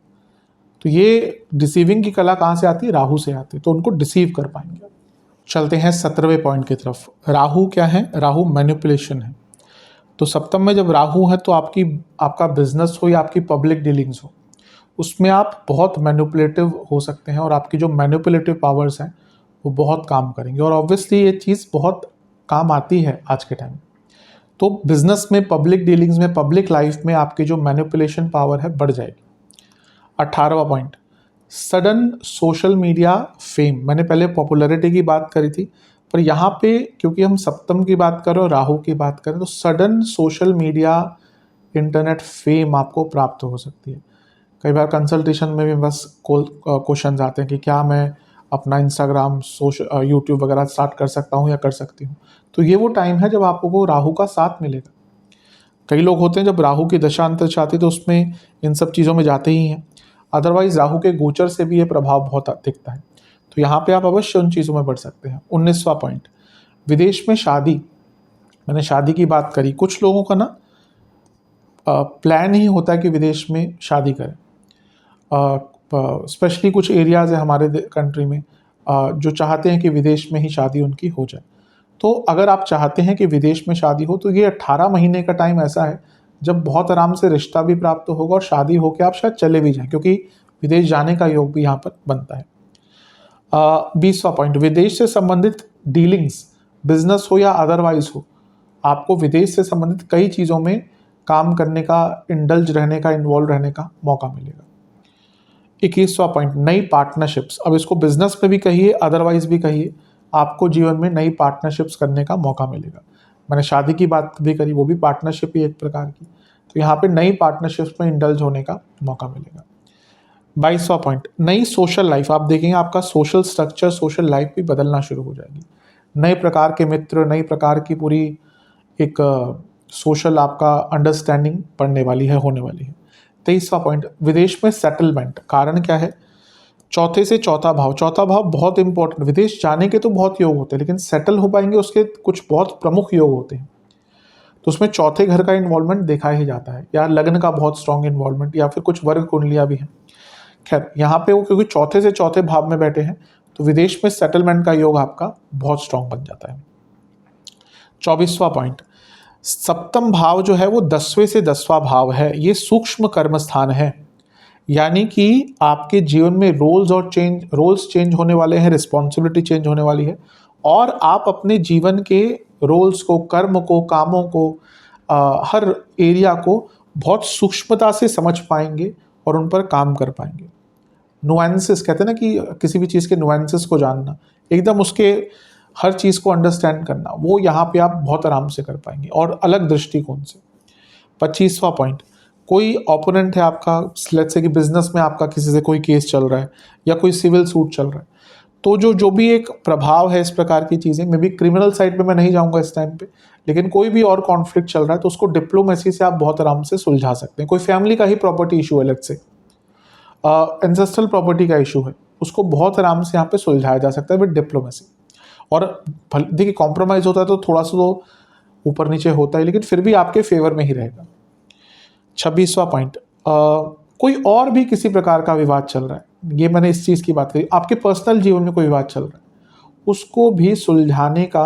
तो ये डिसीविंग की कला कहाँ से आती है? राहु से आती है, तो उनको डिसीव कर पाएंगे। चलते हैं 17वें पॉइंट की तरफ। राहु क्या है? राहु मैनिपुलेशन है। तो सप्तम में जब राहु है तो आपका बिजनेस हो या आपकी पब्लिक डीलिंग्स हो, उसमें आप बहुत मैनिपुलेटिव हो सकते हैं और आपकी जो मैनिपुलेटिव पावर्स हैं वो बहुत काम करेंगे। और ऑब्वियसली ये चीज़ बहुत काम आती है आज के टाइम। तो बिजनेस में, पब्लिक डीलिंग्स में, पब्लिक लाइफ में आपकी जो मैनिपुलेशन पावर है बढ़ जाएगी। 18वां point, sudden social media fame. मैंने पहले पॉपुलैरिटी की बात करी थी, पर यहाँ पे क्योंकि हम सप्तम की बात करें और राहु की बात करें, तो sudden social media, internet fame आपको प्राप्त हो सकती है। कई बार कंसल्टेशन में भी बस क्वेश्चन आते हैं कि क्या मैं अपना इंस्टाग्राम, यूट्यूब वगैरह स्टार्ट कर सकता हूँ या कर सकती हूँ। तो ये वो टाइम है जब आपको राहु का साथ मिलेगा। कई लोग होते हैं जब राहु की दशा अंतर आती है तो उसमें इन सब चीज़ों में जाते ही हैं, अदरवाइज राहु के गोचर से भी ये प्रभाव बहुत दिखता है। तो यहाँ पे आप अवश्य उन चीज़ों में बढ़ सकते हैं। 19वां पॉइंट, विदेश में शादी। मैंने शादी की बात करी। कुछ लोगों का ना प्लान ही होता है कि विदेश में शादी करें। स्पेशली कुछ एरियाज़ है हमारे कंट्री में जो चाहते हैं कि विदेश में ही शादी उनकी हो जाए। तो अगर आप चाहते हैं कि विदेश में शादी हो तो ये 18 महीने का टाइम ऐसा है जब बहुत आराम से रिश्ता भी प्राप्त होगा और शादी होकर आप शायद चले भी जाएं, क्योंकि विदेश जाने का योग भी यहाँ पर बनता है। 20वां पॉइंट, विदेश से संबंधित डीलिंग्स, बिजनेस हो या अदरवाइज हो, आपको विदेश से संबंधित कई चीज़ों में काम करने का, इंडल्ज रहने का, इन्वॉल्व रहने का मौका मिलेगा। 21वां पॉइंट, नई पार्टनरशिप्स। अब इसको बिजनेस में भी कहिए, अदरवाइज भी कहिए, आपको जीवन में नई पार्टनरशिप्स करने का मौका मिलेगा। मैंने शादी की बात भी करी, वो भी पार्टनरशिप ही एक प्रकार की। तो यहाँ पे नई पार्टनरशिप्स में इंडल्ज होने का मौका मिलेगा। 22वां पॉइंट, नई सोशल लाइफ। आप देखेंगे आपका सोशल स्ट्रक्चर, सोशल लाइफ भी बदलना शुरू हो जाएगी। नए प्रकार के मित्र, नई प्रकार की पूरी एक सोशल आपका अंडरस्टैंडिंग पड़ने वाली है, होने वाली है। 23वां पॉइंट, विदेश में सेटलमेंट। कारण क्या है? चौथे से चौथा भाव। चौथा भाव बहुत इंपॉर्टेंट। विदेश जाने के तो बहुत योग होते हैं, लेकिन सेटल हो पाएंगे उसके कुछ बहुत प्रमुख योग होते हैं। तो उसमें चौथे घर का इन्वॉल्वमेंट देखा ही जाता है, या लग्न का बहुत स्ट्रॉन्ग इन्वॉल्वमेंट, या फिर कुछ वर्ग कुंडलियाँ भी हैं। खैर, यहाँ पे वो क्योंकि चौथे से चौथे भाव में बैठे हैं तो विदेश में सेटलमेंट का योग आपका बहुत स्ट्रॉन्ग बन जाता है। 24वां पॉइंट, सप्तम भाव जो है वो 10वें से 10वां भाव है। ये सूक्ष्म कर्म स्थान है, यानी कि आपके जीवन में रोल्स चेंज होने वाले हैं, रिस्पॉन्सिबिलिटी चेंज होने वाली है, और आप अपने जीवन के रोल्स को, कर्म को, कामों को, हर एरिया को बहुत सूक्ष्मता से समझ पाएंगे और उन पर काम कर पाएंगे। नुआंसेस कहते हैं ना, कि किसी भी चीज़ के नुआंसेस को जानना, एकदम उसके हर चीज़ को अंडरस्टैंड करना, वो यहाँ पे आप बहुत आराम से कर पाएंगे और अलग दृष्टिकोण से। 25वां पॉइंट, कोई ओपोनेंट है आपका, लेट्स से कि बिजनेस में आपका किसी से कोई केस चल रहा है या कोई सिविल सूट चल रहा है, तो जो भी एक प्रभाव है इस प्रकार की चीज़ें, मे बी क्रिमिनल साइड पे मैं नहीं जाऊँगा इस टाइम पे, लेकिन कोई भी और कॉन्फ्लिक्ट चल रहा है तो उसको डिप्लोमेसी से आप बहुत आराम से सुलझा सकते हैं। कोई फैमिली का ही प्रॉपर्टी इशू है, लेट्स से एंसेस्ट्रल प्रॉपर्टी का इशू है, उसको बहुत आराम से यहाँ पे सुलझाया जा सकता है विद डिप्लोमेसी। और देखिए, कॉम्प्रोमाइज़ होता है तो थोड़ा सा तो ऊपर नीचे होता है, लेकिन फिर भी आपके फेवर में ही रहेगा। 26वां पॉइंट, कोई और भी किसी प्रकार का विवाद चल रहा है, ये मैंने इस चीज़ की बात करी, आपके पर्सनल जीवन में कोई विवाद चल रहा है, उसको भी सुलझाने का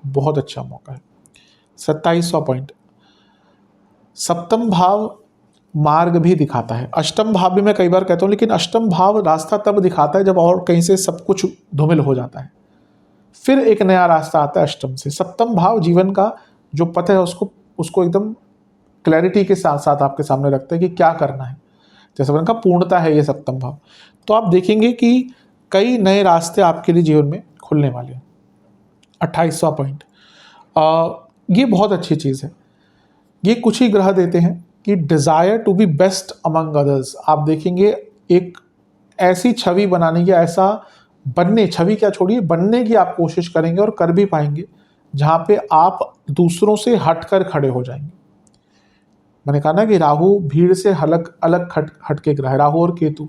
बहुत अच्छा मौका है। 27वां पॉइंट, सप्तम भाव मार्ग भी दिखाता है। अष्टम भाव भी मैं कई बार कहता हूँ, लेकिन अष्टम भाव रास्ता तब दिखाता है जब और कहीं से सब कुछ धूमिल हो जाता है, फिर एक नया रास्ता आता है अष्टम से। सप्तम भाव जीवन का जो पथ है उसको एकदम क्लैरिटी के साथ साथ आपके सामने रखता है कि क्या करना है। जैसे मैंने कहा पूर्णता है ये सप्तम भाव। तो आप देखेंगे कि कई नए रास्ते आपके लिए जीवन में खुलने वाले हैं। 28वां पॉइंट, ये बहुत अच्छी चीज़ है। ये कुछ ही ग्रह देते हैं कि desire to be best among others. आप देखेंगे एक ऐसी छवि बनाने की, ऐसा बनने, छवि क्या छोड़िए, बनने की आप कोशिश करेंगे और कर भी पाएंगे, जहाँ पे आप दूसरों से हटकर खड़े हो जाएंगे। मैंने कहा ना कि राहु भीड़ से अलग अलग हटके ग्रह है, राहु और केतु।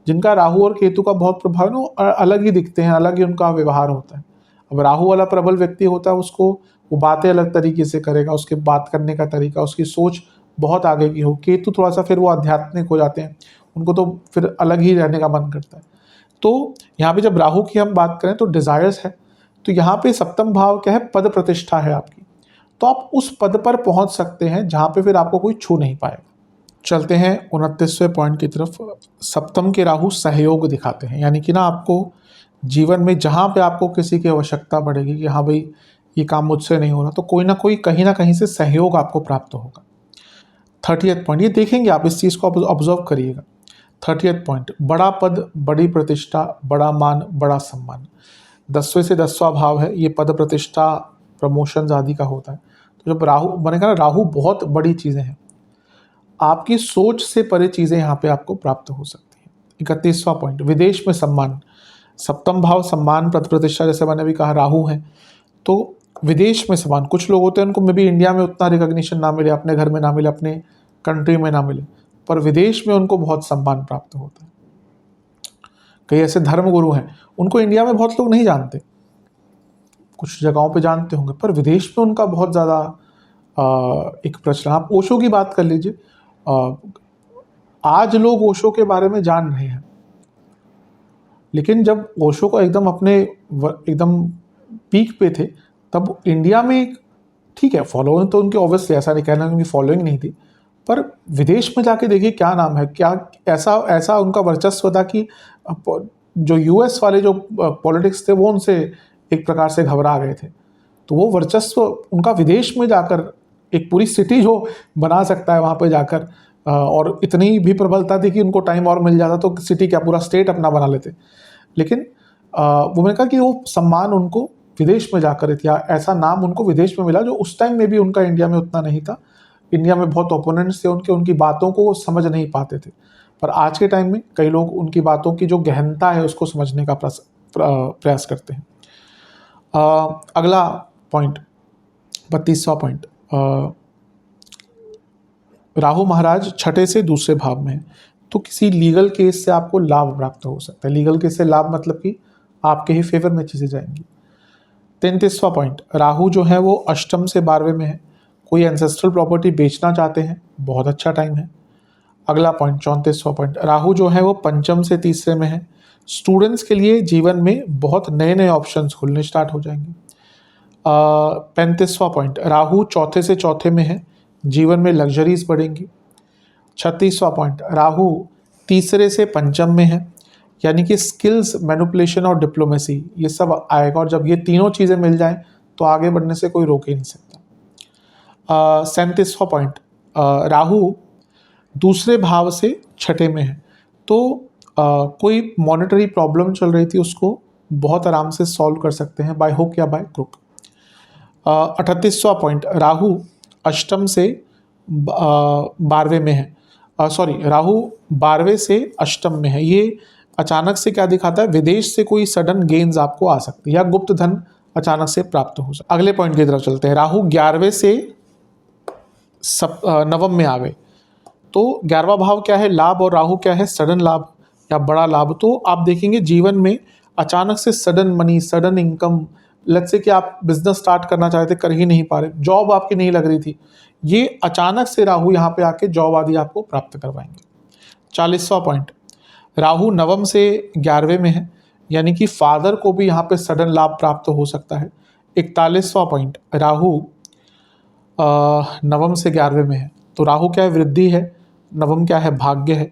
जिनका राहु और केतु का बहुत प्रभाव है ना, अलग ही दिखते हैं, अलग ही उनका व्यवहार होता है। अब राहु वाला प्रबल व्यक्ति होता है, उसको वो बातें अलग तरीके से करेगा, उसके बात करने का तरीका, उसकी सोच बहुत आगे की हो। केतु थोड़ा सा फिर वो आध्यात्मिक हो जाते हैं, उनको तो फिर अलग ही रहने का मन करता है। तो यहाँ पे जब राहु की हम बात करें तो डिजायर्स है, तो यहाँ पे सप्तम भाव क्या है, पद प्रतिष्ठा है आपकी। तो आप उस पद पर पहुंच सकते हैं जहाँ पे फिर आपको कोई छू नहीं पाएगा। चलते हैं 29वें पॉइंट की तरफ। सप्तम के राहु सहयोग दिखाते हैं, यानी कि ना आपको जीवन में जहाँ पे आपको किसी की आवश्यकता पड़ेगी कि हाँ भाई ये काम मुझसे नहीं हो रहा, तो कोई ना कोई कहीं ना कहीं से सहयोग आपको प्राप्त होगा। 30th पॉइंट, ये देखेंगे आप, इस चीज़ को ऑब्जर्व करिएगा। 30th पॉइंट, बड़ा पद, बड़ी प्रतिष्ठा, बड़ा मान, बड़ा सम्मान। 10वें से 10वां भाव है, ये पद प्रतिष्ठा, प्रमोशन आदि का होता है। तो जब राहु, मैंने कहा राहु बहुत बड़ी चीज़ें हैं, आपकी सोच से परे चीज़ें यहाँ पे आपको प्राप्त हो सकती हैं। 31वां पॉइंट, विदेश में सम्मान। सप्तम भाव सम्मान, पद प्रतिष्ठा, जैसे मैंने भी कहा राहु है, तो विदेश में सम्मान। कुछ लोग होते हैं उनको मे भी इंडिया में उतना रिकॉग्निशन ना मिले, अपने घर में ना मिले, अपने कंट्री में ना मिले, पर विदेश में उनको बहुत सम्मान प्राप्त होता है। कई ऐसे धर्म गुरु हैं, उनको इंडिया में बहुत लोग नहीं जानते, कुछ जगहों पे जानते होंगे, पर विदेश में उनका बहुत ज़्यादा एक प्रचलन। आप ओशो की बात कर लीजिए, आज लोग ओशो के बारे में जान रहे हैं, लेकिन जब ओशो को एकदम पीक पे थे, तब इंडिया में ठीक है फॉलोइंग तो उनकी ऑब्वियसली, ऐसा नहीं कहना उनकी फॉलोइंग नहीं थी, पर विदेश में जाके देखिए क्या नाम है, क्या ऐसा उनका वर्चस्व था कि जो यूएस वाले जो पॉलिटिक्स थे वो उनसे एक प्रकार से घबरा गए थे। तो वो वर्चस्व उनका विदेश में जाकर, एक पूरी सिटी जो बना सकता है वहाँ पे जाकर, और इतनी भी प्रबलता थी कि उनको टाइम और मिल जाता तो सिटी क्या पूरा स्टेट अपना बना लेते। लेकिन वो मैंने कहा कि वो सम्मान उनको विदेश में जाकर दिया, ऐसा नाम उनको विदेश में मिला जो उस टाइम में भी उनका इंडिया में उतना नहीं था। इंडिया में बहुत ओपोनेंट्स थे उनके, उनकी बातों को समझ नहीं पाते थे, पर आज के टाइम में कई लोग उनकी बातों की जो गहनता है उसको समझने का प्रयास करते हैं। अगला पॉइंट, 32वां पॉइंट, राहु महाराज छठे से दूसरे भाव में है, तो किसी लीगल केस से आपको लाभ प्राप्त हो सकता है। लीगल केस से लाभ मतलब कि आपके ही फेवर में चीज़ें जाएंगी। 33वां पॉइंट, राहु जो है वो अष्टम से 12वें में है, कोई एंसेस्ट्रल प्रॉपर्टी बेचना चाहते हैं, बहुत अच्छा टाइम है। अगला पॉइंट 34वां पॉइंट, राहु जो है वो पंचम से तीसरे में है, स्टूडेंट्स के लिए जीवन में बहुत नए नए ऑप्शंस खुलने स्टार्ट हो जाएंगे। 35वां पॉइंट, राहु चौथे से चौथे में है, जीवन में लग्जरीज बढ़ेंगी। 36वां पॉइंट, राहु तीसरे से पंचम में है, यानी कि स्किल्स, मैनिपुलेशन और डिप्लोमेसी ये सब आएगा, और जब ये तीनों चीज़ें मिल जाएं तो आगे बढ़ने से कोई रोक ही नहीं सकता। 37वां पॉइंट, राहु दूसरे भाव से छठे में है, तो कोई मॉनेटरी प्रॉब्लम चल रही थी उसको बहुत आराम से सॉल्व कर सकते हैं बाय हुक या बाय क्रुक। 38वां पॉइंट, राहु अष्टम से 12वें में है, राहु 12वें से अष्टम में है। ये अचानक से क्या दिखाता है, विदेश से कोई सडन गेन्स आपको आ सकती है या गुप्त धन अचानक से प्राप्त हो सकता है। अगले पॉइंट की तरफ चलते हैं, राहु 11वें से नवम में आ गए, तो 11वां भाव क्या है, लाभ, और राहु क्या है, सडन लाभ या बड़ा लाभ। तो आप देखेंगे जीवन में अचानक से sudden money, sudden income, let's say कि आप बिजनेस स्टार्ट करना चाहते कर ही नहीं पा रहे, जॉब आपकी नहीं लग रही थी, ये अचानक से राहु यहाँ पे आके जॉब आदि आपको प्राप्त करवाएंगे। 40वां पॉइंट, राहु नवम से 11वें में है, यानी कि फादर को भी यहाँ पे सडन लाभ प्राप्त हो सकता है। 41वां पॉइंट, राहु नवम से 11वें में है, तो राहु क्या है, वृद्धि है, नवम क्या है, भाग्य है,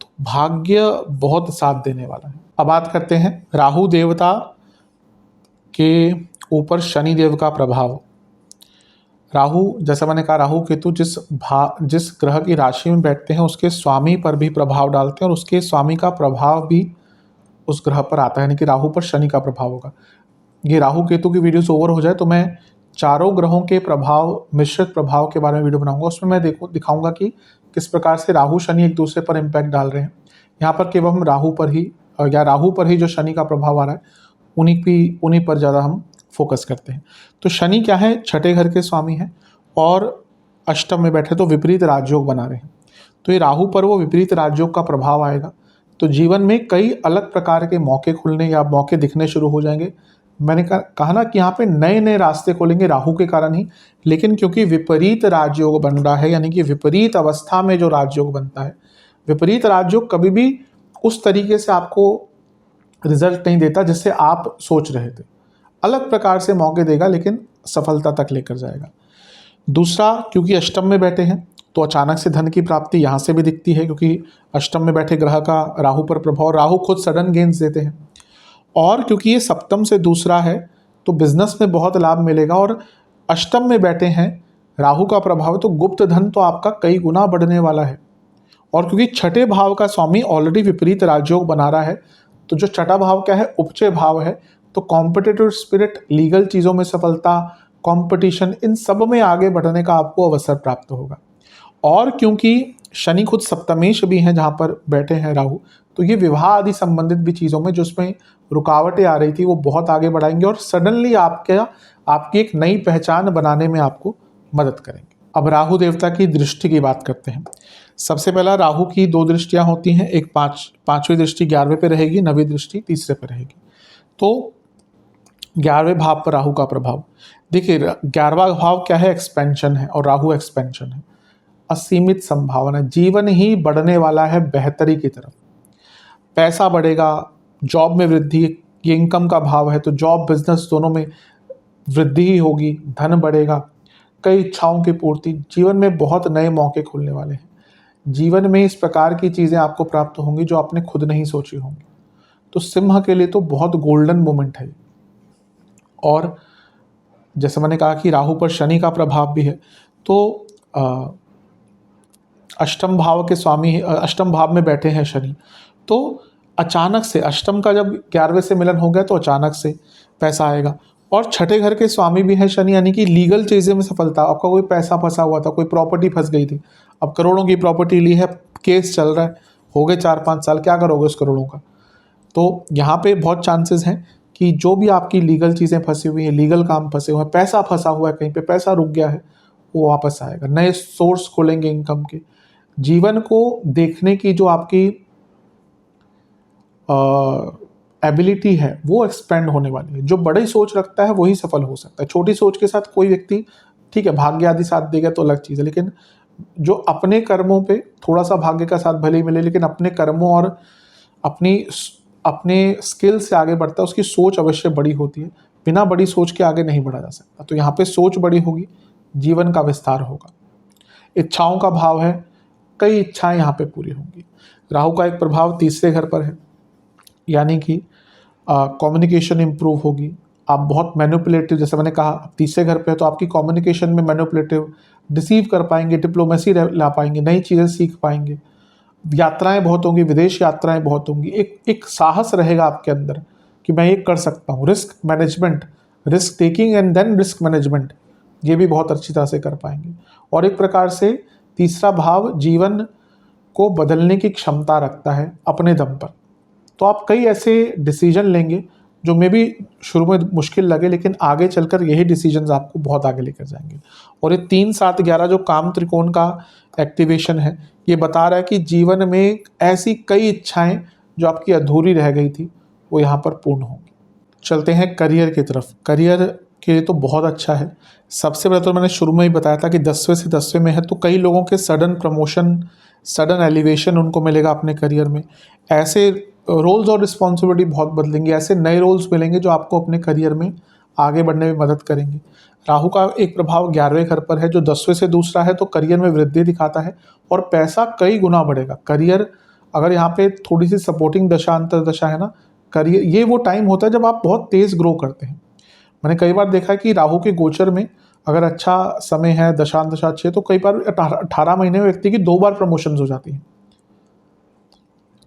तो भाग्य बहुत साथ देने वाला है। अब बात करते हैं राहु देवता के ऊपर शनि देव का प्रभाव। राहु, जैसा मैंने कहा, राहु केतु जिस ग्रह की राशि में बैठते हैं उसके स्वामी पर भी प्रभाव डालते हैं और उसके स्वामी का प्रभाव भी उस ग्रह पर आता है, यानी कि राहु पर शनि का प्रभाव होगा। ये राहु केतु की वीडियोस ओवर हो जाए तो मैं चारों ग्रहों के प्रभाव, मिश्रित प्रभाव के बारे में वीडियो बनाऊंगा। उसमें मैं दिखाऊंगा कि किस प्रकार से राहु शनि एक दूसरे पर इम्पैक्ट डाल रहे हैं। यहाँ पर केवल हम राहु पर ही जो शनि का प्रभाव आ रहा है उन्हीं पर ज़्यादा हम फोकस करते हैं। तो शनि क्या है, छठे घर के स्वामी हैं और अष्टम में बैठे तो विपरीत राजयोग बना रहे हैं। तो ये राहु पर वो विपरीत राजयोग का प्रभाव आएगा, तो जीवन में कई अलग प्रकार के मौके खुलने या मौके दिखने शुरू हो जाएंगे। मैंने कहा ना कि यहाँ पे नए नए रास्ते खोलेंगे राहु के कारण ही, लेकिन क्योंकि विपरीत राजयोग बन रहा है, यानी कि विपरीत अवस्था में जो राजयोग बनता है, विपरीत राजयोग कभी भी उस तरीके से आपको रिजल्ट नहीं देता जिससे आप सोच रहे थे। अलग प्रकार से मौके देगा लेकिन सफलता तक लेकर जाएगा। दूसरा, क्योंकि अष्टम में बैठे हैं तो अचानक से धन की प्राप्ति यहाँ से भी दिखती है, क्योंकि अष्टम में बैठे ग्रह का राहु पर प्रभाव, राहु खुद सडन गेन्स देते हैं। और क्योंकि ये सप्तम से दूसरा है तो बिजनेस में बहुत लाभ मिलेगा। और अष्टम में बैठे हैं, राहु का प्रभाव है, तो गुप्त धन तो आपका कई गुना बढ़ने वाला है। और क्योंकि छठे भाव का स्वामी ऑलरेडी विपरीत राजयोग बना रहा है, तो जो छठा भाव क्या है, उपचय भाव है, तो कॉम्पिटिटिव स्पिरिट, लीगल चीज़ों में सफलता, कंपटीशन, इन सब में आगे बढ़ने का आपको अवसर प्राप्त होगा। और क्योंकि शनि खुद सप्तमेश भी हैं जहाँ पर बैठे हैं राहु, तो ये विवाह आदि संबंधित भी चीज़ों में जो उसमें रुकावटें आ रही थी वो बहुत आगे बढ़ाएंगे और सडनली आपकी एक नई पहचान बनाने में आपको मदद करेंगे। अब राहु देवता की दृष्टि की बात करते हैं। सबसे पहला, राहु की 2 दृष्टियाँ होती हैं, एक पाँचवीं दृष्टि 11वें पे रहेगी, 9वीं दृष्टि तीसरे पे रहेगी। तो 11वें भाव पर राहु का प्रभाव, देखिए 11वां भाव क्या है, एक्सपेंशन है, और राहु एक्सपेंशन है, असीमित संभावना, जीवन ही बढ़ने वाला है बेहतरी की तरफ, पैसा बढ़ेगा, जॉब में वृद्धि, ये इनकम का भाव है तो जॉब बिजनेस दोनों में वृद्धि ही होगी, धन बढ़ेगा, कई इच्छाओं की पूर्ति, जीवन में बहुत नए मौके खुलने वाले हैं। जीवन में इस प्रकार की चीज़ें आपको प्राप्त होंगी जो आपने खुद नहीं सोची होंगी। तो सिंह के लिए तो बहुत गोल्डन मोमेंट है। और जैसे मैंने कहा कि राहु पर शनि का प्रभाव भी है, तो अष्टम भाव के स्वामी, अष्टम भाव में बैठे हैं शनि, तो अचानक से अष्टम का जब 11वें से मिलन हो गया तो अचानक से पैसा आएगा। और छठे घर के स्वामी भी है शनि, यानी कि लीगल चीज़ें में सफलता। आपका कोई पैसा फंसा हुआ था, कोई प्रॉपर्टी फंस गई थी, अब करोड़ों की प्रॉपर्टी ली है, केस चल रहा है, हो गए 4-5 साल, क्या करोगे उस करोड़ों का। तो यहाँ पे बहुत चांसेस हैं कि जो भी आपकी लीगल चीज़ें फंसी हुई हैं, लीगल काम फंसे हुए हैं, पैसा फंसा हुआ है, कहीं पे पैसा रुक गया है, वो वापस आएगा, नए सोर्स खोलेंगे इनकम के। जीवन को देखने की जो आपकी एबिलिटी है वो एक्सपेंड होने वाली है। जो बड़ी सोच रखता है वही सफल हो सकता है। छोटी सोच के साथ कोई व्यक्ति, ठीक है, भाग्य आदि साथ देगा तो अलग चीज़ है, लेकिन जो अपने कर्मों पे थोड़ा सा भाग्य का साथ भले ही मिले, लेकिन अपने कर्मों और अपने स्किल से आगे बढ़ता है, उसकी सोच अवश्य बड़ी होती है। बिना बड़ी सोच के आगे नहीं बढ़ा जा सकता। तो यहाँ पे सोच बड़ी होगी, जीवन का विस्तार होगा। इच्छाओं का भाव है, कई इच्छाएं यहाँ पे पूरी होंगी। राहु का एक प्रभाव तीसरे घर पर है, यानी कि कम्युनिकेशन इम्प्रूव होगी। आप बहुत मैनिपुलेटिव, जैसे मैंने कहा तीसरे घर पे है तो आपकी कम्युनिकेशन में मैनिपुलेटिव, डिसीव कर पाएंगे, डिप्लोमेसी ला पाएंगे, नई चीज़ें सीख पाएंगे, यात्राएं बहुत होंगी, विदेश यात्राएं बहुत होंगी। एक साहस रहेगा आपके अंदर कि मैं ये कर सकता हूँ। Risk management, risk taking and then risk management, ये भी बहुत अच्छी तरह से कर पाएंगे। और एक प्रकार से तीसरा भाव जीवन को बदलने की क्षमता रखता है अपने दम पर। तो आप कई ऐसे डिसीजन लेंगे जो मे भी शुरू में मुश्किल लगे, लेकिन आगे चलकर यही डिसीजंस आपको बहुत आगे लेकर जाएंगे। और ये 3, 7, 11 जो काम त्रिकोण का एक्टिवेशन है, ये बता रहा है कि जीवन में ऐसी कई इच्छाएं जो आपकी अधूरी रह गई थी वो यहाँ पर पूर्ण होंगी। चलते हैं करियर की तरफ। करियर के लिए तो बहुत अच्छा है। सबसे पहले तो मैंने शुरू में ही बताया था कि 10वें से 10वें में है, तो कई लोगों के सडन प्रमोशन, सडन एलिवेशन उनको मिलेगा अपने करियर में। ऐसे रोल्स और रिस्पॉन्सिबिलिटी बहुत बदलेंगी, ऐसे नए रोल्स मिलेंगे जो आपको अपने करियर में आगे बढ़ने में मदद करेंगे। राहु का एक प्रभाव 11वें घर पर है जो 10वें से दूसरा है, तो करियर में वृद्धि दिखाता है और पैसा कई गुना बढ़ेगा। करियर अगर यहाँ पे थोड़ी सी सपोर्टिंग दशा, अंतरदशा है ना, करियर ये वो टाइम होता है जब आप बहुत तेज़ ग्रो करते हैं। मैंने कई बार देखा है कि राहु के गोचर में अगर अच्छा समय है, दशा अच्छी है, तो कई बार 18 महीने में व्यक्ति की 2 बार प्रमोशन हो जाती है।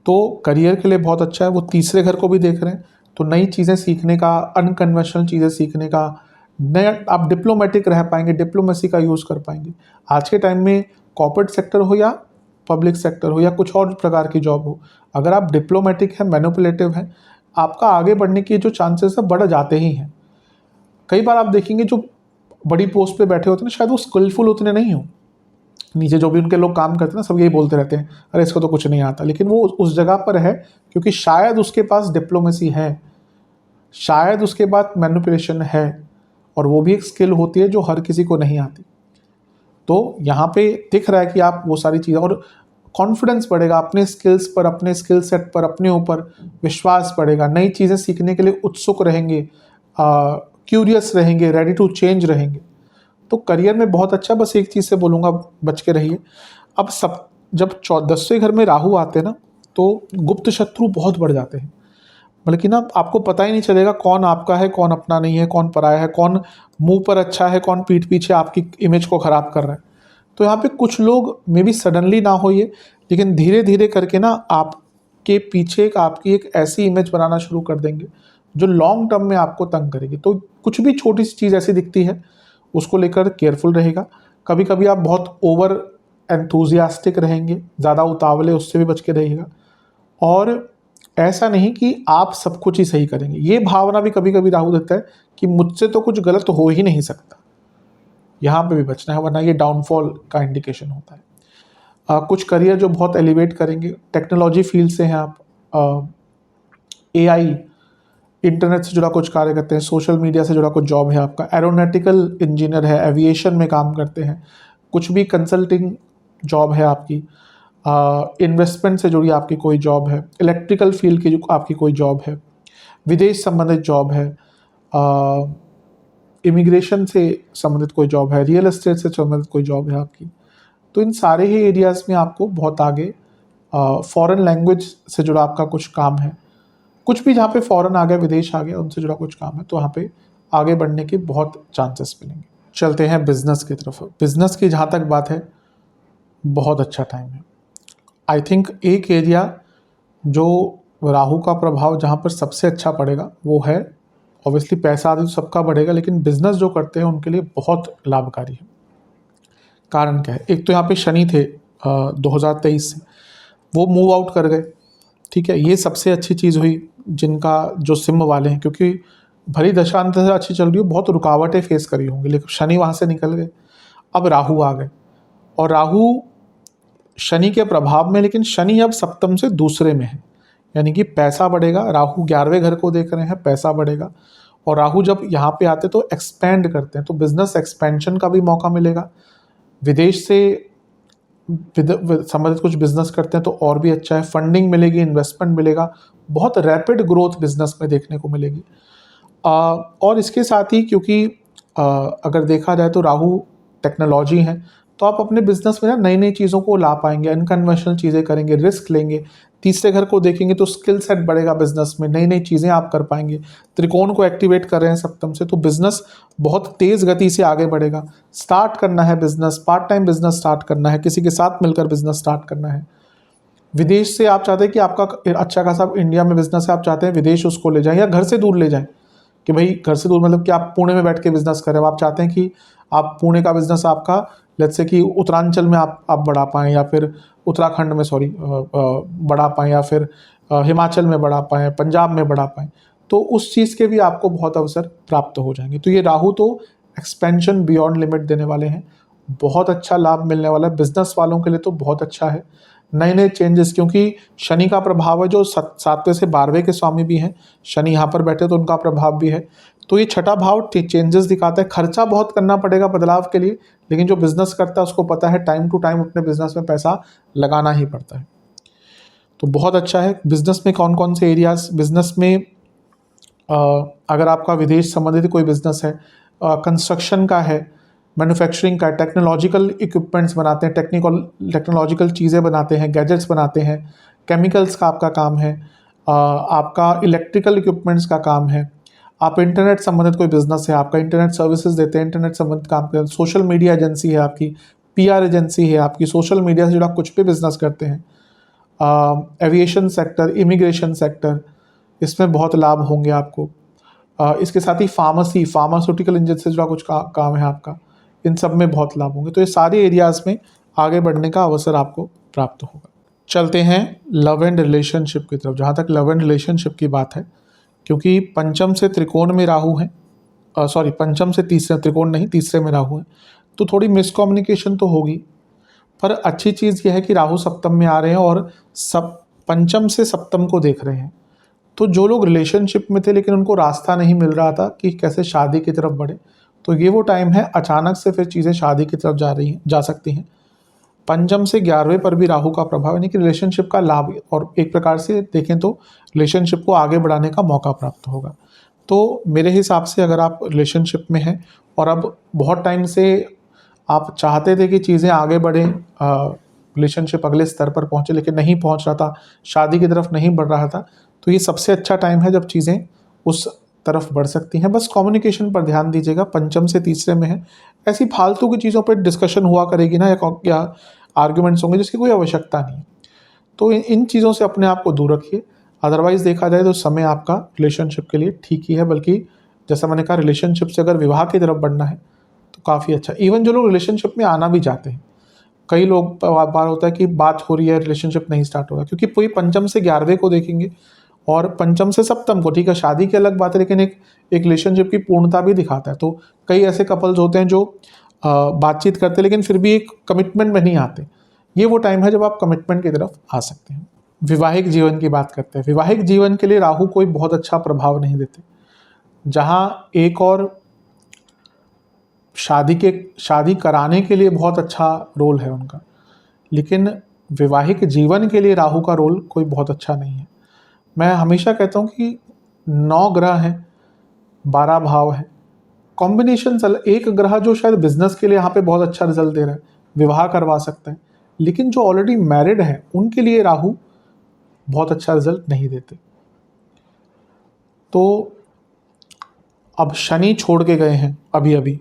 तो करियर के लिए बहुत अच्छा है। वो तीसरे घर को भी देख रहे हैं, तो नई चीज़ें सीखने का, अनकन्वेंशनल चीज़ें सीखने का, नया आप डिप्लोमेटिक रह पाएंगे, डिप्लोमेसी का यूज़ कर पाएंगे। आज के टाइम में कॉर्पोरेट सेक्टर हो या पब्लिक सेक्टर हो या कुछ और प्रकार की जॉब हो, अगर आप डिप्लोमेटिक हैं, मैनिपुलेटिव हैं, आपका आगे बढ़ने के जो चांसेस है बढ़ जाते ही हैं। कई बार आप देखेंगे जो बड़ी पोस्ट पे बैठे होते हैं शायद वो स्किलफुल उतने नहीं हो, नीचे जो भी उनके लोग काम करते हैं ना, सब यही बोलते रहते हैं, अरे इसको तो कुछ नहीं आता, लेकिन वो उस जगह पर है क्योंकि शायद उसके पास डिप्लोमेसी है, शायद उसके पास मैनिपुलेशन है, और वो भी एक स्किल होती है जो हर किसी को नहीं आती। तो यहाँ पे दिख रहा है कि आप वो सारी चीज़ें, और कॉन्फिडेंस बढ़ेगा अपने स्किल्स पर, अपने स्किल सेट पर, अपने ऊपर विश्वास बढ़ेगा, नई चीज़ें सीखने के लिए उत्सुक रहेंगे, क्यूरियस रहेंगे, रेडी टू चेंज रहेंगे। तो करियर में बहुत अच्छा। बस एक चीज़ से बोलूँगा, बच के रहिए। अब सब जब 10वें घर में राहु आते हैं ना, तो गुप्त शत्रु बहुत बढ़ जाते हैं, मतलब कि ना आपको पता ही नहीं चलेगा कौन आपका है, कौन अपना नहीं है, कौन पराया है, कौन मुंह पर अच्छा है, कौन पीठ पीछे आपकी इमेज को ख़राब कर रहा है। तो यहाँ पे कुछ लोग मे बी सडनली ना हो ये, लेकिन धीरे धीरे करके ना आपके पीछे आपकी एक ऐसी इमेज बनाना शुरू कर देंगे जो लॉन्ग टर्म में आपको तंग करेगी। तो कुछ भी छोटी सी चीज़ ऐसी दिखती है, उसको लेकर केयरफुल रहेगा। कभी कभी आप बहुत ओवर एंथुजियास्टिक रहेंगे, ज़्यादा उतावले, उससे भी बच के रहिएगा। और ऐसा नहीं कि आप सब कुछ ही सही करेंगे, ये भावना भी कभी कभी राहु देता है कि मुझसे तो कुछ गलत हो ही नहीं सकता, यहाँ पे भी बचना है, वरना ये डाउनफॉल का इंडिकेशन होता है। कुछ करियर जो बहुत एलिवेट करेंगे, टेक्नोलॉजी फील्ड से हैं आप, एआई, इंटरनेट से जुड़ा कुछ कार्य करते हैं, सोशल मीडिया से जुड़ा कुछ जॉब है आपका, एरोनॉटिकल इंजीनियर है, एविएशन में काम करते हैं, कुछ भी कंसल्टिंग जॉब है आपकी, इन्वेस्टमेंट से जुड़ी आपकी कोई जॉब है, इलेक्ट्रिकल फील्ड की जो आपकी कोई जॉब है, विदेश संबंधित जॉब है, इमिग्रेशन से संबंधित कोई जॉब है, रियल एस्टेट से संबंधित कोई जॉब है आपकी। तो इन सारे ही एरियाज़ में आपको बहुत आगे, फॉरेन लैंग्वेज से जुड़ा आपका कुछ काम है, कुछ भी जहाँ पे फॉरेन आ गया, विदेश आ गया, उनसे जुड़ा कुछ काम है, तो वहाँ पे आगे बढ़ने के बहुत चांसेस मिलेंगे। चलते हैं बिजनेस की तरफ। बिजनेस की जहाँ तक बात है, बहुत अच्छा टाइम है। आई थिंक एक एरिया जो राहु का प्रभाव जहाँ पर सबसे अच्छा पड़ेगा वो है, ऑब्वियसली पैसा आदि तो सबका बढ़ेगा, लेकिन बिजनेस जो करते हैं उनके लिए बहुत लाभकारी है। कारण क्या है? एक तो यहाँ पे शनि थे 2023 से, वो मूव आउट कर गए, ठीक है, ये सबसे अच्छी चीज़ हुई जिनका जो सिंह वाले हैं, क्योंकि भली दशांत से अच्छी चल रही हो, बहुत रुकावटें फेस करी होंगी, लेकिन शनि वहाँ से निकल गए, अब राहु आ गए, और राहु शनि के प्रभाव में, लेकिन शनि अब सप्तम से दूसरे में है, यानी कि पैसा बढ़ेगा। राहु 11वें घर को देख रहे हैं, पैसा बढ़ेगा। और राहु जब यहाँ पे आते तो एक्सपेंड करते हैं, तो बिजनेस एक्सपेंशन का भी मौका मिलेगा। विदेश से संबंधित कुछ बिजनेस करते हैं तो और भी अच्छा है, फंडिंग मिलेगी, इन्वेस्टमेंट मिलेगा, बहुत रैपिड ग्रोथ बिजनेस में देखने को मिलेगी। और इसके साथ ही क्योंकि अगर देखा जाए तो राहु टेक्नोलॉजी है, तो आप अपने बिजनेस में ना नई नई चीज़ों को ला पाएंगे, अनकन्वेंशनल चीज़ें करेंगे, रिस्क लेंगे। तीसरे घर को देखेंगे तो स्किल सेट बढ़ेगा बिजनेस में, नई नई चीज़ें आप कर पाएंगे। त्रिकोण को एक्टिवेट कर रहे हैं सप्तम से, तो बिजनेस बहुत तेज़ गति से आगे बढ़ेगा। स्टार्ट करना है business, part time business start करना है, किसी के साथ मिलकर बिजनेस स्टार्ट करना है। विदेश से आप चाहते हैं कि आपका अच्छा खासा इंडिया में बिजनेस है, आप चाहते हैं विदेश उसको ले जाएं या घर से दूर ले जाएं, कि भाई घर से दूर मतलब कि आप पुणे में बैठ के बिजनेस करें, आप चाहते हैं कि आप पुणे का बिजनेस आपका लेट्स से कि उत्तरांचल में आप बढ़ा पाएँ, या फिर उत्तराखंड में बढ़ा पाएँ, या फिर हिमाचल में बढ़ा पाएँ, पंजाब में बढ़ा पाएँ, तो उस चीज़ के भी आपको बहुत अवसर प्राप्त हो जाएंगे। तो ये राहु तो एक्सपेंशन बियॉन्ड लिमिट देने वाले हैं, बहुत अच्छा लाभ मिलने वाला है बिजनेस वालों के लिए, तो बहुत अच्छा है। नए नए चेंजेस, क्योंकि शनि का प्रभाव है जो 7वें से 12वें के स्वामी भी हैं, शनि यहाँ पर बैठे तो उनका प्रभाव भी है, तो ये छठा भाव चेंजेस दिखाता है। खर्चा बहुत करना पड़ेगा बदलाव के लिए, लेकिन जो बिजनेस करता है उसको पता है टाइम टू टाइम अपने बिजनेस में पैसा लगाना ही पड़ता है, तो बहुत अच्छा है। बिजनेस में कौन कौन से एरियाज, बिजनेस में अगर आपका विदेश संबंधित कोई बिजनेस है, कंस्ट्रक्शन का है, मैन्युफैक्चरिंग का, टेक्नोलॉजिकल इक्विपमेंट्स बनाते हैं, टेक्नोलॉजिकल चीज़ें बनाते हैं, गैजेट्स बनाते हैं, केमिकल्स का आपका काम है, आपका इलेक्ट्रिकल इक्विपमेंट्स का काम है, आप इंटरनेट संबंधित कोई बिजनेस है आपका, इंटरनेट सर्विसेज देते हैं, इंटरनेट संबंधित काम करते हैं, सोशल मीडिया एजेंसी है आपकी, पीआर एजेंसी है आपकी, सोशल मीडिया से जुड़ा कुछ भी बिजनेस करते हैं, एविएशन सेक्टर, इमिग्रेशन सेक्टर, इसमें बहुत लाभ होंगे आपको। इसके साथ ही फार्मेसी, फार्मास्यूटिकल इंडस्ट्री से जुड़ा कुछ काम है आपका, इन सब में बहुत लाभ होंगे। तो ये सारे एरियाज़ में आगे बढ़ने का अवसर आपको प्राप्त होगा। चलते हैं लव एंड रिलेशनशिप की तरफ। जहाँ तक लव एंड रिलेशनशिप की बात है, क्योंकि पंचम से त्रिकोण में राहु है, सॉरी पंचम से तीसरे, त्रिकोण नहीं तीसरे में राहु है, तो थोड़ी मिसकम्युनिकेशन तो होगी। पर अच्छी चीज़ यह है कि राहु सप्तम में आ रहे हैं और सब पंचम से सप्तम को देख रहे हैं। तो जो लोग रिलेशनशिप में थे लेकिन उनको रास्ता नहीं मिल रहा था कि कैसे शादी की तरफ बढ़े, तो ये वो टाइम है, अचानक से फिर चीज़ें शादी की तरफ जा सकती हैं। पंचम से 11वें पर भी राहु का प्रभाव, यानी कि रिलेशनशिप का लाभ, और एक प्रकार से देखें तो रिलेशनशिप को आगे बढ़ाने का मौका प्राप्त होगा। तो मेरे हिसाब से अगर आप रिलेशनशिप में हैं और अब बहुत टाइम से आप चाहते थे कि चीज़ें आगे बढ़ें, रिलेशनशिप अगले स्तर पर पहुँचे लेकिन नहीं पहुँच रहा था, शादी की तरफ नहीं बढ़ रहा था, तो ये सबसे अच्छा टाइम है जब चीज़ें उस तरफ बढ़ सकती हैं। बस कम्युनिकेशन पर ध्यान दीजिएगा, पंचम से तीसरे में है, ऐसी फालतू की चीज़ों पर डिस्कशन हुआ करेगी ना, या आर्ग्यूमेंट्स होंगे जिसकी कोई आवश्यकता नहीं। तो इन चीज़ों से अपने आप को दूर रखिए। अदरवाइज़ देखा जाए तो समय आपका रिलेशनशिप के लिए ठीक ही है, बल्कि जैसा मैंने कहा रिलेशनशिप से अगर विवाह की तरफ बढ़ना है तो काफ़ी अच्छा। इवन जो लोग रिलेशनशिप में आना भी चाहते हैं, कई लोग बार होता है कि बात हो रही है, रिलेशनशिप नहीं स्टार्ट हो रहा, क्योंकि पूरी पंचम से 11वें को देखेंगे और पंचम से सप्तम को। ठीक है, शादी की अलग बात है, लेकिन एक रिलेशनशिप की पूर्णता भी दिखाता है। तो कई ऐसे कपल्स होते हैं जो बातचीत करते लेकिन फिर भी एक कमिटमेंट में नहीं आते। ये वो टाइम है जब आप कमिटमेंट की तरफ आ सकते हैं। वैवाहिक जीवन की बात करते हैं। वैवाहिक जीवन के लिए राहु कोई बहुत अच्छा प्रभाव नहीं देते। जहाँ एक और शादी कराने के लिए बहुत अच्छा रोल है उनका, लेकिन वैवाहिक जीवन के लिए राहु का रोल कोई बहुत अच्छा नहीं है। मैं हमेशा कहता हूँ कि 9 ग्रह हैं, 12 भाव है, कॉम्बिनेशन एक ग्रह जो शायद बिजनेस के लिए यहाँ पे बहुत अच्छा रिजल्ट दे रहा है, विवाह करवा सकता है, लेकिन जो ऑलरेडी मैरिड है उनके लिए राहु बहुत अच्छा रिजल्ट नहीं देते। तो अब शनि छोड़ के गए हैं अभी,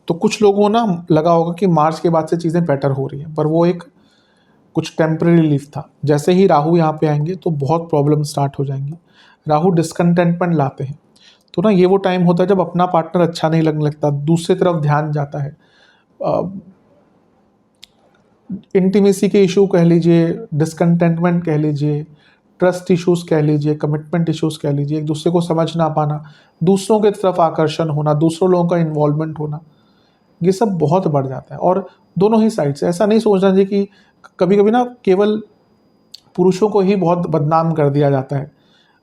तो कुछ लोगों ना लगा होगा कि मार्च के बाद से चीज़ें बेटर हो रही हैं, पर वो एक कुछ टेम्परेरी रिलीफ था। जैसे ही राहु यहाँ पे आएंगे तो बहुत प्रॉब्लम स्टार्ट हो जाएंगी। राहु डिस्कंटेंटमेंट लाते हैं, तो ना ये वो टाइम होता है जब अपना पार्टनर अच्छा नहीं लगने लगता, दूसरी तरफ ध्यान जाता है। इंटीमेसी के इशू कह लीजिए, डिस्कंटेंटमेंट कह लीजिए, ट्रस्ट इश्यूज़ कह लीजिए, कमिटमेंट इश्यूज़ कह लीजिए, एक दूसरे को समझ ना पाना, दूसरों की तरफ आकर्षण होना, दूसरों लोगों का इन्वॉल्वमेंट होना, ये सब बहुत बढ़ जाता है। और दोनों ही साइड से ऐसा नहीं सोचना चाहिए कि कभी कभी ना केवल पुरुषों को ही बहुत बदनाम कर दिया जाता है।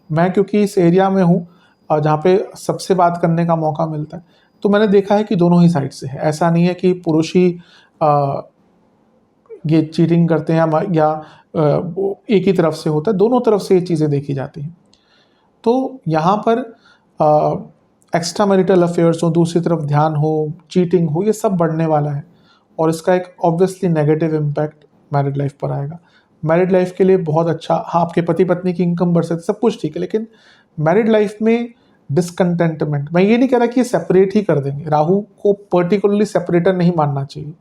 मैं क्योंकि इस एरिया में हूँ और जहाँ पे सबसे बात करने का मौका मिलता है, तो मैंने देखा है कि दोनों ही साइड से है। ऐसा नहीं है कि पुरुष ही ये चीटिंग करते हैं या एक ही तरफ से होता है, दोनों तरफ से ये चीज़ें देखी जाती हैं। तो यहाँ पर एक्स्ट्रा मैरिटल अफेयर्स हो, दूसरी तरफ ध्यान हो, चीटिंग हो, ये सब बढ़ने वाला है और इसका एक obviously negative impact married life पर आएगा। मैरिड लाइफ के लिए बहुत अच्छा, हाँ आपके पति पत्नी की इनकम बढ़ सकती, सब कुछ ठीक है, लेकिन मैरिड लाइफ में डिसकंटेंटमेंट, मैं ये नहीं कह रहा कि ये सेपरेट ही कर देंगे, राहु को पर्टिकुलरली सेपरेटर नहीं मानना चाहिए।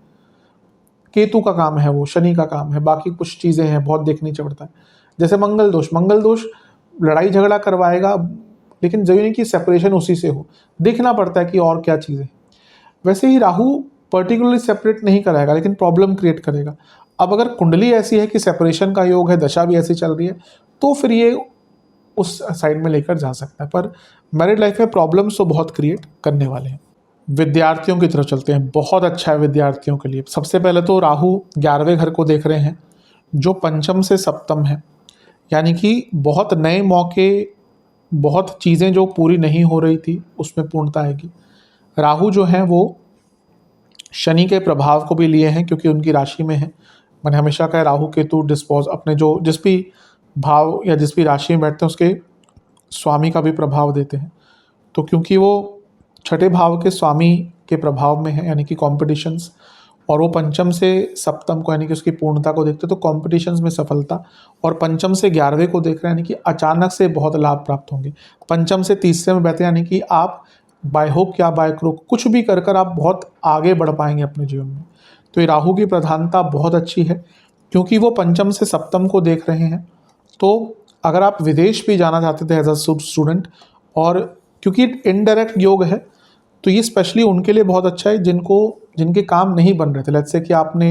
केतु का काम है वो, शनि का काम है, बाकी कुछ चीज़ें हैं बहुत देखनी पड़ता है। जैसे मंगल दोष लड़ाई झगड़ा करवाएगा, लेकिन जरूरी नहीं कि सेपरेशन उसी से हो, देखना पड़ता है कि और क्या चीज़ें। वैसे ही राहु पर्टिकुलरली सेपरेट नहीं कराएगा, लेकिन प्रॉब्लम क्रिएट करेगा। अब अगर कुंडली ऐसी है कि सेपरेशन का योग है, दशा भी ऐसी चल रही है, तो फिर ये उस साइड में लेकर जा सकता है। पर मैरिड लाइफ में प्रॉब्लम्स तो बहुत क्रिएट करने वाले हैं। विद्यार्थियों की तरफ चलते हैं। बहुत अच्छा है विद्यार्थियों के लिए। सबसे पहले तो राहु 11वें घर को देख रहे हैं जो पंचम से सप्तम है, यानी कि बहुत नए मौके, बहुत चीज़ें जो पूरी नहीं हो रही थी उसमें पूर्णता आएगी। राहु जो है वो शनि के प्रभाव को भी लिए हैं क्योंकि उनकी राशि में है। मैंने हमेशा कहा राहु केतु डिस्पोज अपने जो जिस भी भाव या जिस भी राशि में बैठते हैं उसके स्वामी का भी प्रभाव देते हैं। तो क्योंकि वो छठे भाव के स्वामी के प्रभाव में है, यानी कि कॉम्पिटिशन्स और वो पंचम से सप्तम को यानी कि उसकी पूर्णता को देखते हैं तो कॉम्पिटिशन्स में सफलता, और पंचम से 11वें को देख रहे हैं यानी कि अचानक से बहुत लाभ प्राप्त होंगे। पंचम से तीसरे में बैठे यानी कि आप बाय हुक या बाय क्रुक कुछ भी कर कर आप बहुत आगे बढ़ पाएंगे अपने जीवन में। तो ये राहु की प्रधानता बहुत अच्छी है क्योंकि वो पंचम से सप्तम को देख रहे हैं। तो अगर आप विदेश भी जाना चाहते थे एज अ स्टूडेंट, और क्योंकि इनडायरेक्ट योग है तो ये स्पेशली उनके लिए बहुत अच्छा है जिनके काम नहीं बन रहे थे। लेट्स से कि आपने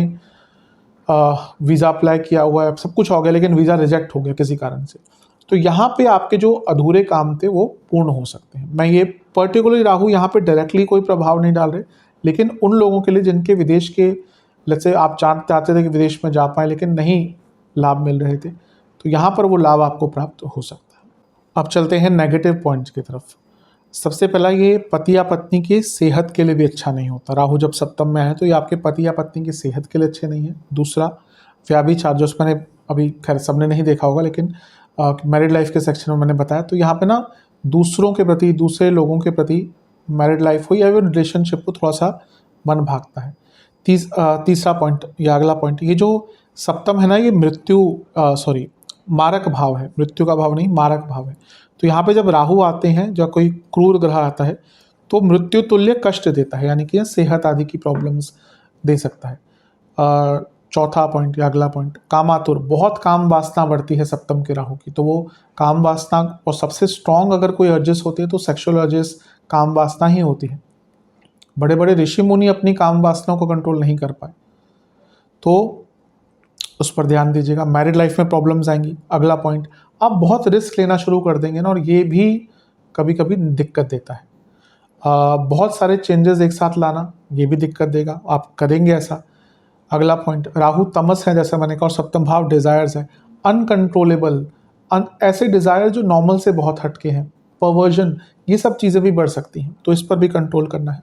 वीज़ा अप्लाई किया हुआ है, सब कुछ हो गया लेकिन वीज़ा रिजेक्ट हो गया किसी कारण से, तो यहाँ पे आपके जो अधूरे काम थे वो पूर्ण हो सकते हैं। मैं ये पर्टिकुलरली राहु यहाँ पे डायरेक्टली कोई प्रभाव नहीं डाल रहे, लेकिन उन लोगों के लिए जिनके विदेश के, लेट्स से आप चाहते थे कि विदेश में जा पाए लेकिन नहीं लाभ मिल रहे थे, तो यहाँ पर वो लाभ आपको प्राप्त हो सकता है। अब चलते हैं नेगेटिव पॉइंट्स की तरफ। सबसे पहला, ये पति या पत्नी की सेहत के लिए भी अच्छा नहीं होता। राहु जब सप्तम में है तो ये आपके पति या पत्नी की सेहत के लिए अच्छे नहीं है। दूसरा, व्याभिचार, जो मैंने अभी खैर सबने नहीं देखा होगा लेकिन मैरिड लाइफ के सेक्शन में मैंने बताया, तो यहाँ पे ना दूसरों के प्रति, दूसरे लोगों के प्रति, मैरिड लाइफ हो या फिर रिलेशनशिप हो, थोड़ा सा मन भागता है। तीसरा पॉइंट या अगला पॉइंट, ये जो सप्तम है ना, ये मारक भाव है, मृत्यु का भाव नहीं, मारक भाव है। तो यहाँ पे जब राहु आते हैं, जब कोई क्रूर ग्रह आता है तो मृत्यु तुल्य कष्ट देता है, यानी कि सेहत आदि की प्रॉब्लम्स दे सकता है। चौथा पॉइंट या अगला पॉइंट, कामातुर, बहुत काम वासना बढ़ती है सप्तम के राहु की, तो वो काम वासना, और सबसे स्ट्रॉन्ग अगर कोई अर्जेस होती है तो सेक्सुअल अर्जेस काम वासना ही होती है। बड़े बड़े ऋषि मुनि अपनी काम वासनाओं को कंट्रोल नहीं कर पाए, तो उस पर ध्यान दीजिएगा। मैरिड लाइफ में प्रॉब्लम्स आएंगी। अगला पॉइंट, आप बहुत रिस्क लेना शुरू कर देंगे ना, और ये भी कभी कभी दिक्कत देता है। बहुत सारे चेंजेस एक साथ लाना, ये भी दिक्कत देगा, आप करेंगे ऐसा। अगला पॉइंट, राहु तमस है जैसा मैंने कहा, और सप्तम भाव डिज़ायर्स है, अनकंट्रोलेबल, ऐसे डिज़ायर जो नॉर्मल से बहुत हटके हैं, परवर्जन, ये सब चीज़ें भी बढ़ सकती हैं, तो इस पर भी कंट्रोल करना है।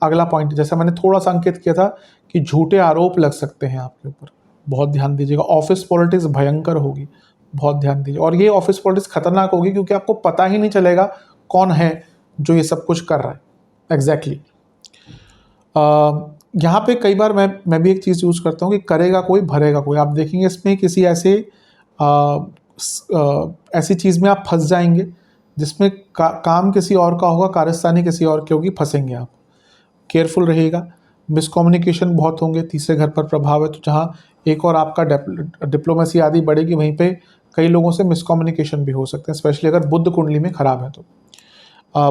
अगला पॉइंट, जैसा मैंने थोड़ा सा अंकित किया था कि झूठे आरोप लग सकते हैं आपके ऊपर, बहुत ध्यान दीजिएगा। ऑफिस पॉलिटिक्स भयंकर होगी, बहुत ध्यान दीजिए। और ये ऑफिस पॉलिटिक्स खतरनाक होगी क्योंकि आपको पता ही नहीं चलेगा कौन है जो ये सब कुछ कर रहा है एग्जैक्टली। यहाँ पे कई बार मैं भी एक चीज़ यूज़ करता हूँ कि करेगा कोई भरेगा कोई। आप देखेंगे इसमें किसी ऐसी चीज़ में आप फंस जाएंगे जिसमें काम किसी और का होगा, कार्यस्थानी किसी और की होगी, फंसेंगे आप। केयरफुल रहिएगा। मिसकम्युनिकेशन बहुत होंगे, तीसरे घर पर प्रभाव है, तो जहाँ एक और आपका डिप्लोमेसी आदि बढ़ेगी, वहीं पे कई लोगों से मिसकम्युनिकेशन भी हो सकते हैं, स्पेशली अगर बुध कुंडली में खराब है तो।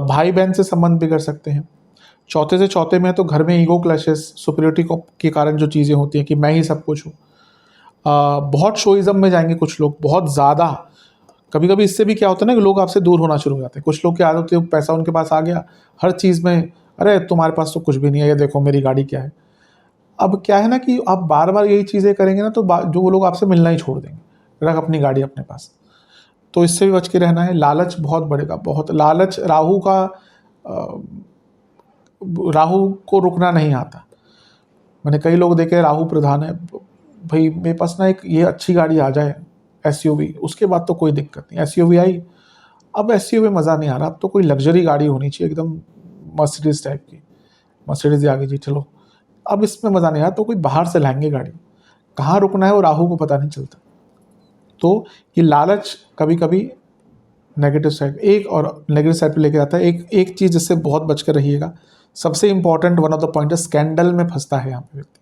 भाई बहन से संबंध बिगड़ सकते हैं। चौथे से चौथे में तो घर में ईगो क्लैशेस, सुपीरियरिटी के कारण जो चीज़ें होती हैं कि मैं ही सब कुछ हूँ। बहुत शोइज्म में जाएंगे कुछ लोग, बहुत ज़्यादा। कभी कभी इससे भी क्या होता है ना कि लोग आपसे दूर होना शुरू हो जाते हैं। कुछ लोग की आदत होती है, पैसा उनके पास आ गया, हर चीज़ में अरे तुम्हारे पास तो कुछ भी नहीं है, ये देखो मेरी गाड़ी क्या है। अब क्या है ना कि आप बार बार यही चीज़ें करेंगे ना तो जो वो लोग आपसे मिलना ही छोड़ देंगे, रख अपनी गाड़ी अपने पास। तो इससे भी बच के रहना है। लालच बहुत बढ़ेगा, बहुत लालच। राहु को रुकना नहीं आता। मैंने कई लोग देखे राहु प्रधान है, भाई मेरे पास ना एक ये अच्छी गाड़ी आ जाए एसयूवी, उसके बाद तो कोई दिक्कत नहीं। एसयूवी आई, अब एसयूवी मज़ा नहीं आ रहा, अब तो कोई लग्जरी गाड़ी होनी चाहिए, एकदम मर्सिडीज टाइप की। मर्सिडीज आ गई जी, चलो अब इसमें मज़ा नहीं आया, तो कोई बाहर से लाएंगे गाड़ी। कहाँ रुकना है वो राहु को पता नहीं चलता। तो ये लालच कभी कभी नेगेटिव साइड, एक और नेगेटिव साइड पे लेके जाता है। एक चीज़ जिससे बहुत बच कर रहिएगा, सबसे important one of the point है, स्कैंडल में फंसता है यहाँ पे व्यक्ति।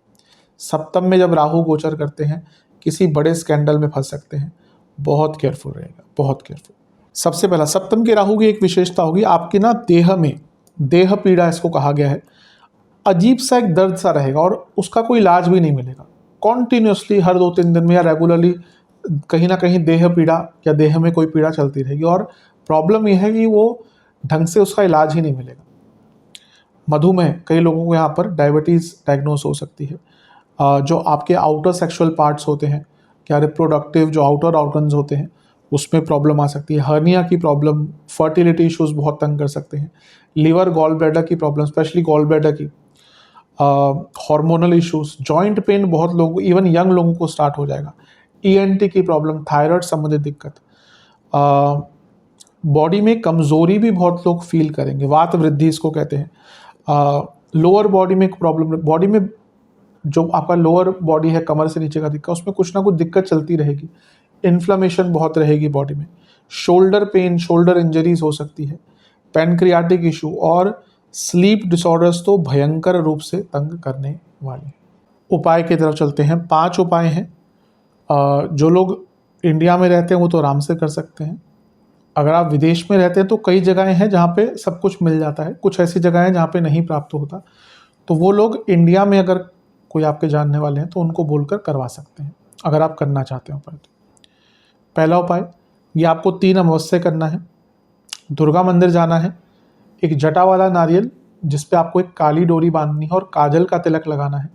सप्तम में जब राहु गोचर करते हैं, किसी बड़े स्कैंडल में फंस सकते हैं, बहुत केयरफुल रहेगा, बहुत केयरफुल। सबसे पहला, सप्तम के राहु की एक विशेषता होगी, आपकी ना देह में, देह पीड़ा इसको कहा गया है, अजीब सा एक दर्द सा रहेगा और उसका कोई इलाज भी नहीं मिलेगा। कॉन्टिन्यूसली हर 2-3 दिन में या रेगुलरली कहीं ना कहीं देह पीड़ा या देह में कोई पीड़ा चलती रहेगी, और प्रॉब्लम यह है कि वो ढंग से उसका इलाज ही नहीं मिलेगा। मधुमेह, कई लोगों को यहाँ पर डायबिटीज़ डायग्नोस हो सकती है। जो आपके आउटर सेक्सुअल पार्ट्स होते हैं, क्या रिप्रोडक्टिव जो आउटर ऑर्गन्स होते हैं, उसमें प्रॉब्लम आ सकती है। हर्निया की प्रॉब्लम, फर्टिलिटी इश्यूज़ बहुत तंग कर सकते हैं। लीवर गॉल ब्लैडर की प्रॉब्लम, स्पेशली गॉल ब्लैडर की, हार्मोनल इश्यूज़, जॉइंट पेन बहुत लोगों, इवन यंग लोगों को स्टार्ट हो जाएगा। ईएनटी की प्रॉब्लम, थायराइड संबंधित दिक्कत, बॉडी में कमज़ोरी भी बहुत लोग फील करेंगे, वात वृद्धि इसको कहते हैं। लोअर बॉडी में प्रॉब्लम, बॉडी में जो आपका लोअर बॉडी है, कमर से नीचे का दिक्कत, उसमें कुछ ना कुछ दिक्कत चलती रहेगी। इन्फ्लेमेशन बहुत रहेगी बॉडी में। शोल्डर पेन, शोल्डर इंजरीज हो सकती है। पैनक्रियाटिक इशू और स्लीप डिसऑर्डर्स तो भयंकर रूप से तंग करने वाले हैं। उपाय की तरफ चलते हैं। 5 उपाय हैं। जो लोग इंडिया में रहते हैं वो तो आराम से कर सकते हैं। अगर आप विदेश में रहते हैं तो कई जगहें हैं जहाँ पे सब कुछ मिल जाता है, कुछ ऐसी जगह हैं जहाँ पे नहीं प्राप्त होता, तो वो लोग इंडिया में अगर कोई आपके जानने वाले हैं तो उनको बोलकर करवा सकते हैं, अगर आप करना चाहते हो उपाय तो। पहला उपाय, ये आपको 3 अमावस्या करना है। दुर्गा मंदिर जाना है, एक जटा वाला नारियल जिस पे आपको एक काली डोरी बांधनी है और काजल का तिलक लगाना है,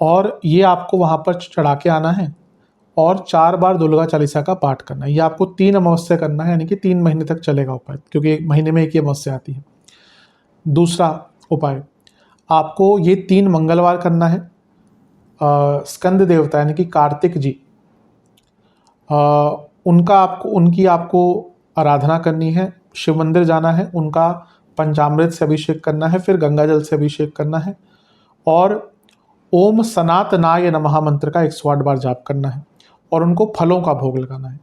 और ये आपको वहाँ पर चढ़ा के आना है और 4 बार दुर्गा चालीसा का पाठ करना है। ये आपको 3 अमावस्या करना है, यानी कि 3 महीने तक चलेगा उपाय, क्योंकि एक महीने में एक ही अमावस्या आती है। दूसरा उपाय, आपको ये 3 मंगलवार करना है। स्कंद देवता यानी कि कार्तिक जी, उनकी आपको आराधना करनी है, शिव मंदिर जाना है, उनका पंचामृत से अभिषेक करना है, फिर गंगा जल से अभिषेक करना है, और ओम सनातनाय नमः मंत्र का 108 बार जाप करना है, और उनको फलों का भोग लगाना है।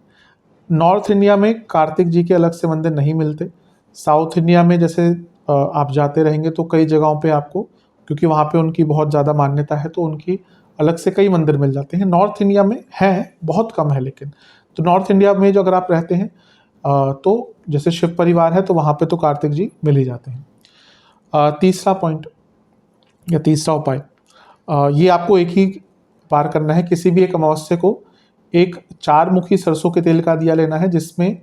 नॉर्थ इंडिया में कार्तिक जी के अलग से मंदिर नहीं मिलते। साउथ इंडिया में जैसे आप जाते रहेंगे तो कई जगहों पे आपको, क्योंकि वहाँ पे उनकी बहुत ज़्यादा मान्यता है, तो उनकी अलग से कई मंदिर मिल जाते हैं। नॉर्थ इंडिया में हैं, बहुत कम है लेकिन। तो नॉर्थ इंडिया में जो अगर आप रहते हैं तो जैसे शिव परिवार है तो वहाँ पे तो कार्तिक जी मिल ही जाते हैं। तीसरा पॉइंट या तीसरा उपाय, ये आपको एक ही बार करना है। किसी भी एक अमावस्या को एक 4 मुखी सरसों के तेल का दिया लेना है, जिसमें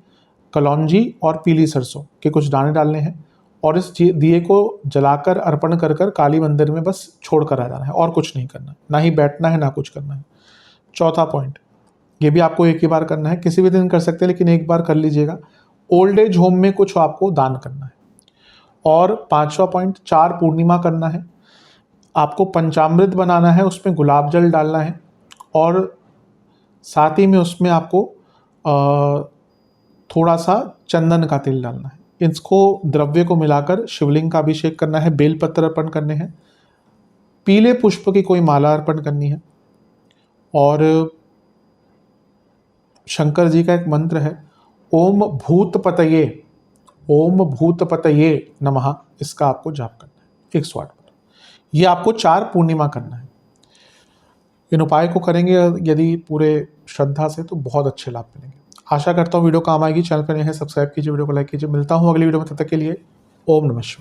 कलौंजी और पीली सरसों के कुछ दाने डालने हैं, और इस दिए को जलाकर अर्पण कर कर काली मंदिर में बस छोड़ कर आ जाना है, और कुछ नहीं करना, ना ही बैठना है, ना कुछ करना है। चौथा पॉइंट, ये भी आपको एक ही बार करना है, किसी भी दिन कर सकते हैं लेकिन एक बार कर लीजिएगा। ओल्ड एज होम में कुछ आपको दान करना है। और 5वां पॉइंट, 4 पूर्णिमा करना है। आपको पंचामृत बनाना है, उसमें गुलाब जल डालना है, और साथ ही में उसमें आपको थोड़ा सा चंदन का तेल डालना है। इसको द्रव्य को मिलाकर शिवलिंग का अभिषेक करना है, बेलपत्र अर्पण करने हैं, पीले पुष्प की कोई माला अर्पण करनी है, और शंकर जी का एक मंत्र है, ओम भूतपतये, ओम भूतपतये नमः, इसका आपको जाप करना है 108 बार। ये आपको 4 पूर्णिमा करना है। इन उपाय को करेंगे यदि पूरे श्रद्धा से तो बहुत अच्छे लाभ मिलेंगे। आशा करता हूँ वीडियो काम आएगी। चैनल पर नए हैं सब्सक्राइब कीजिए, वीडियो को लाइक कीजिए। मिलता हूँ अगली वीडियो में, तब तक के लिए ओम नमः शिवाय।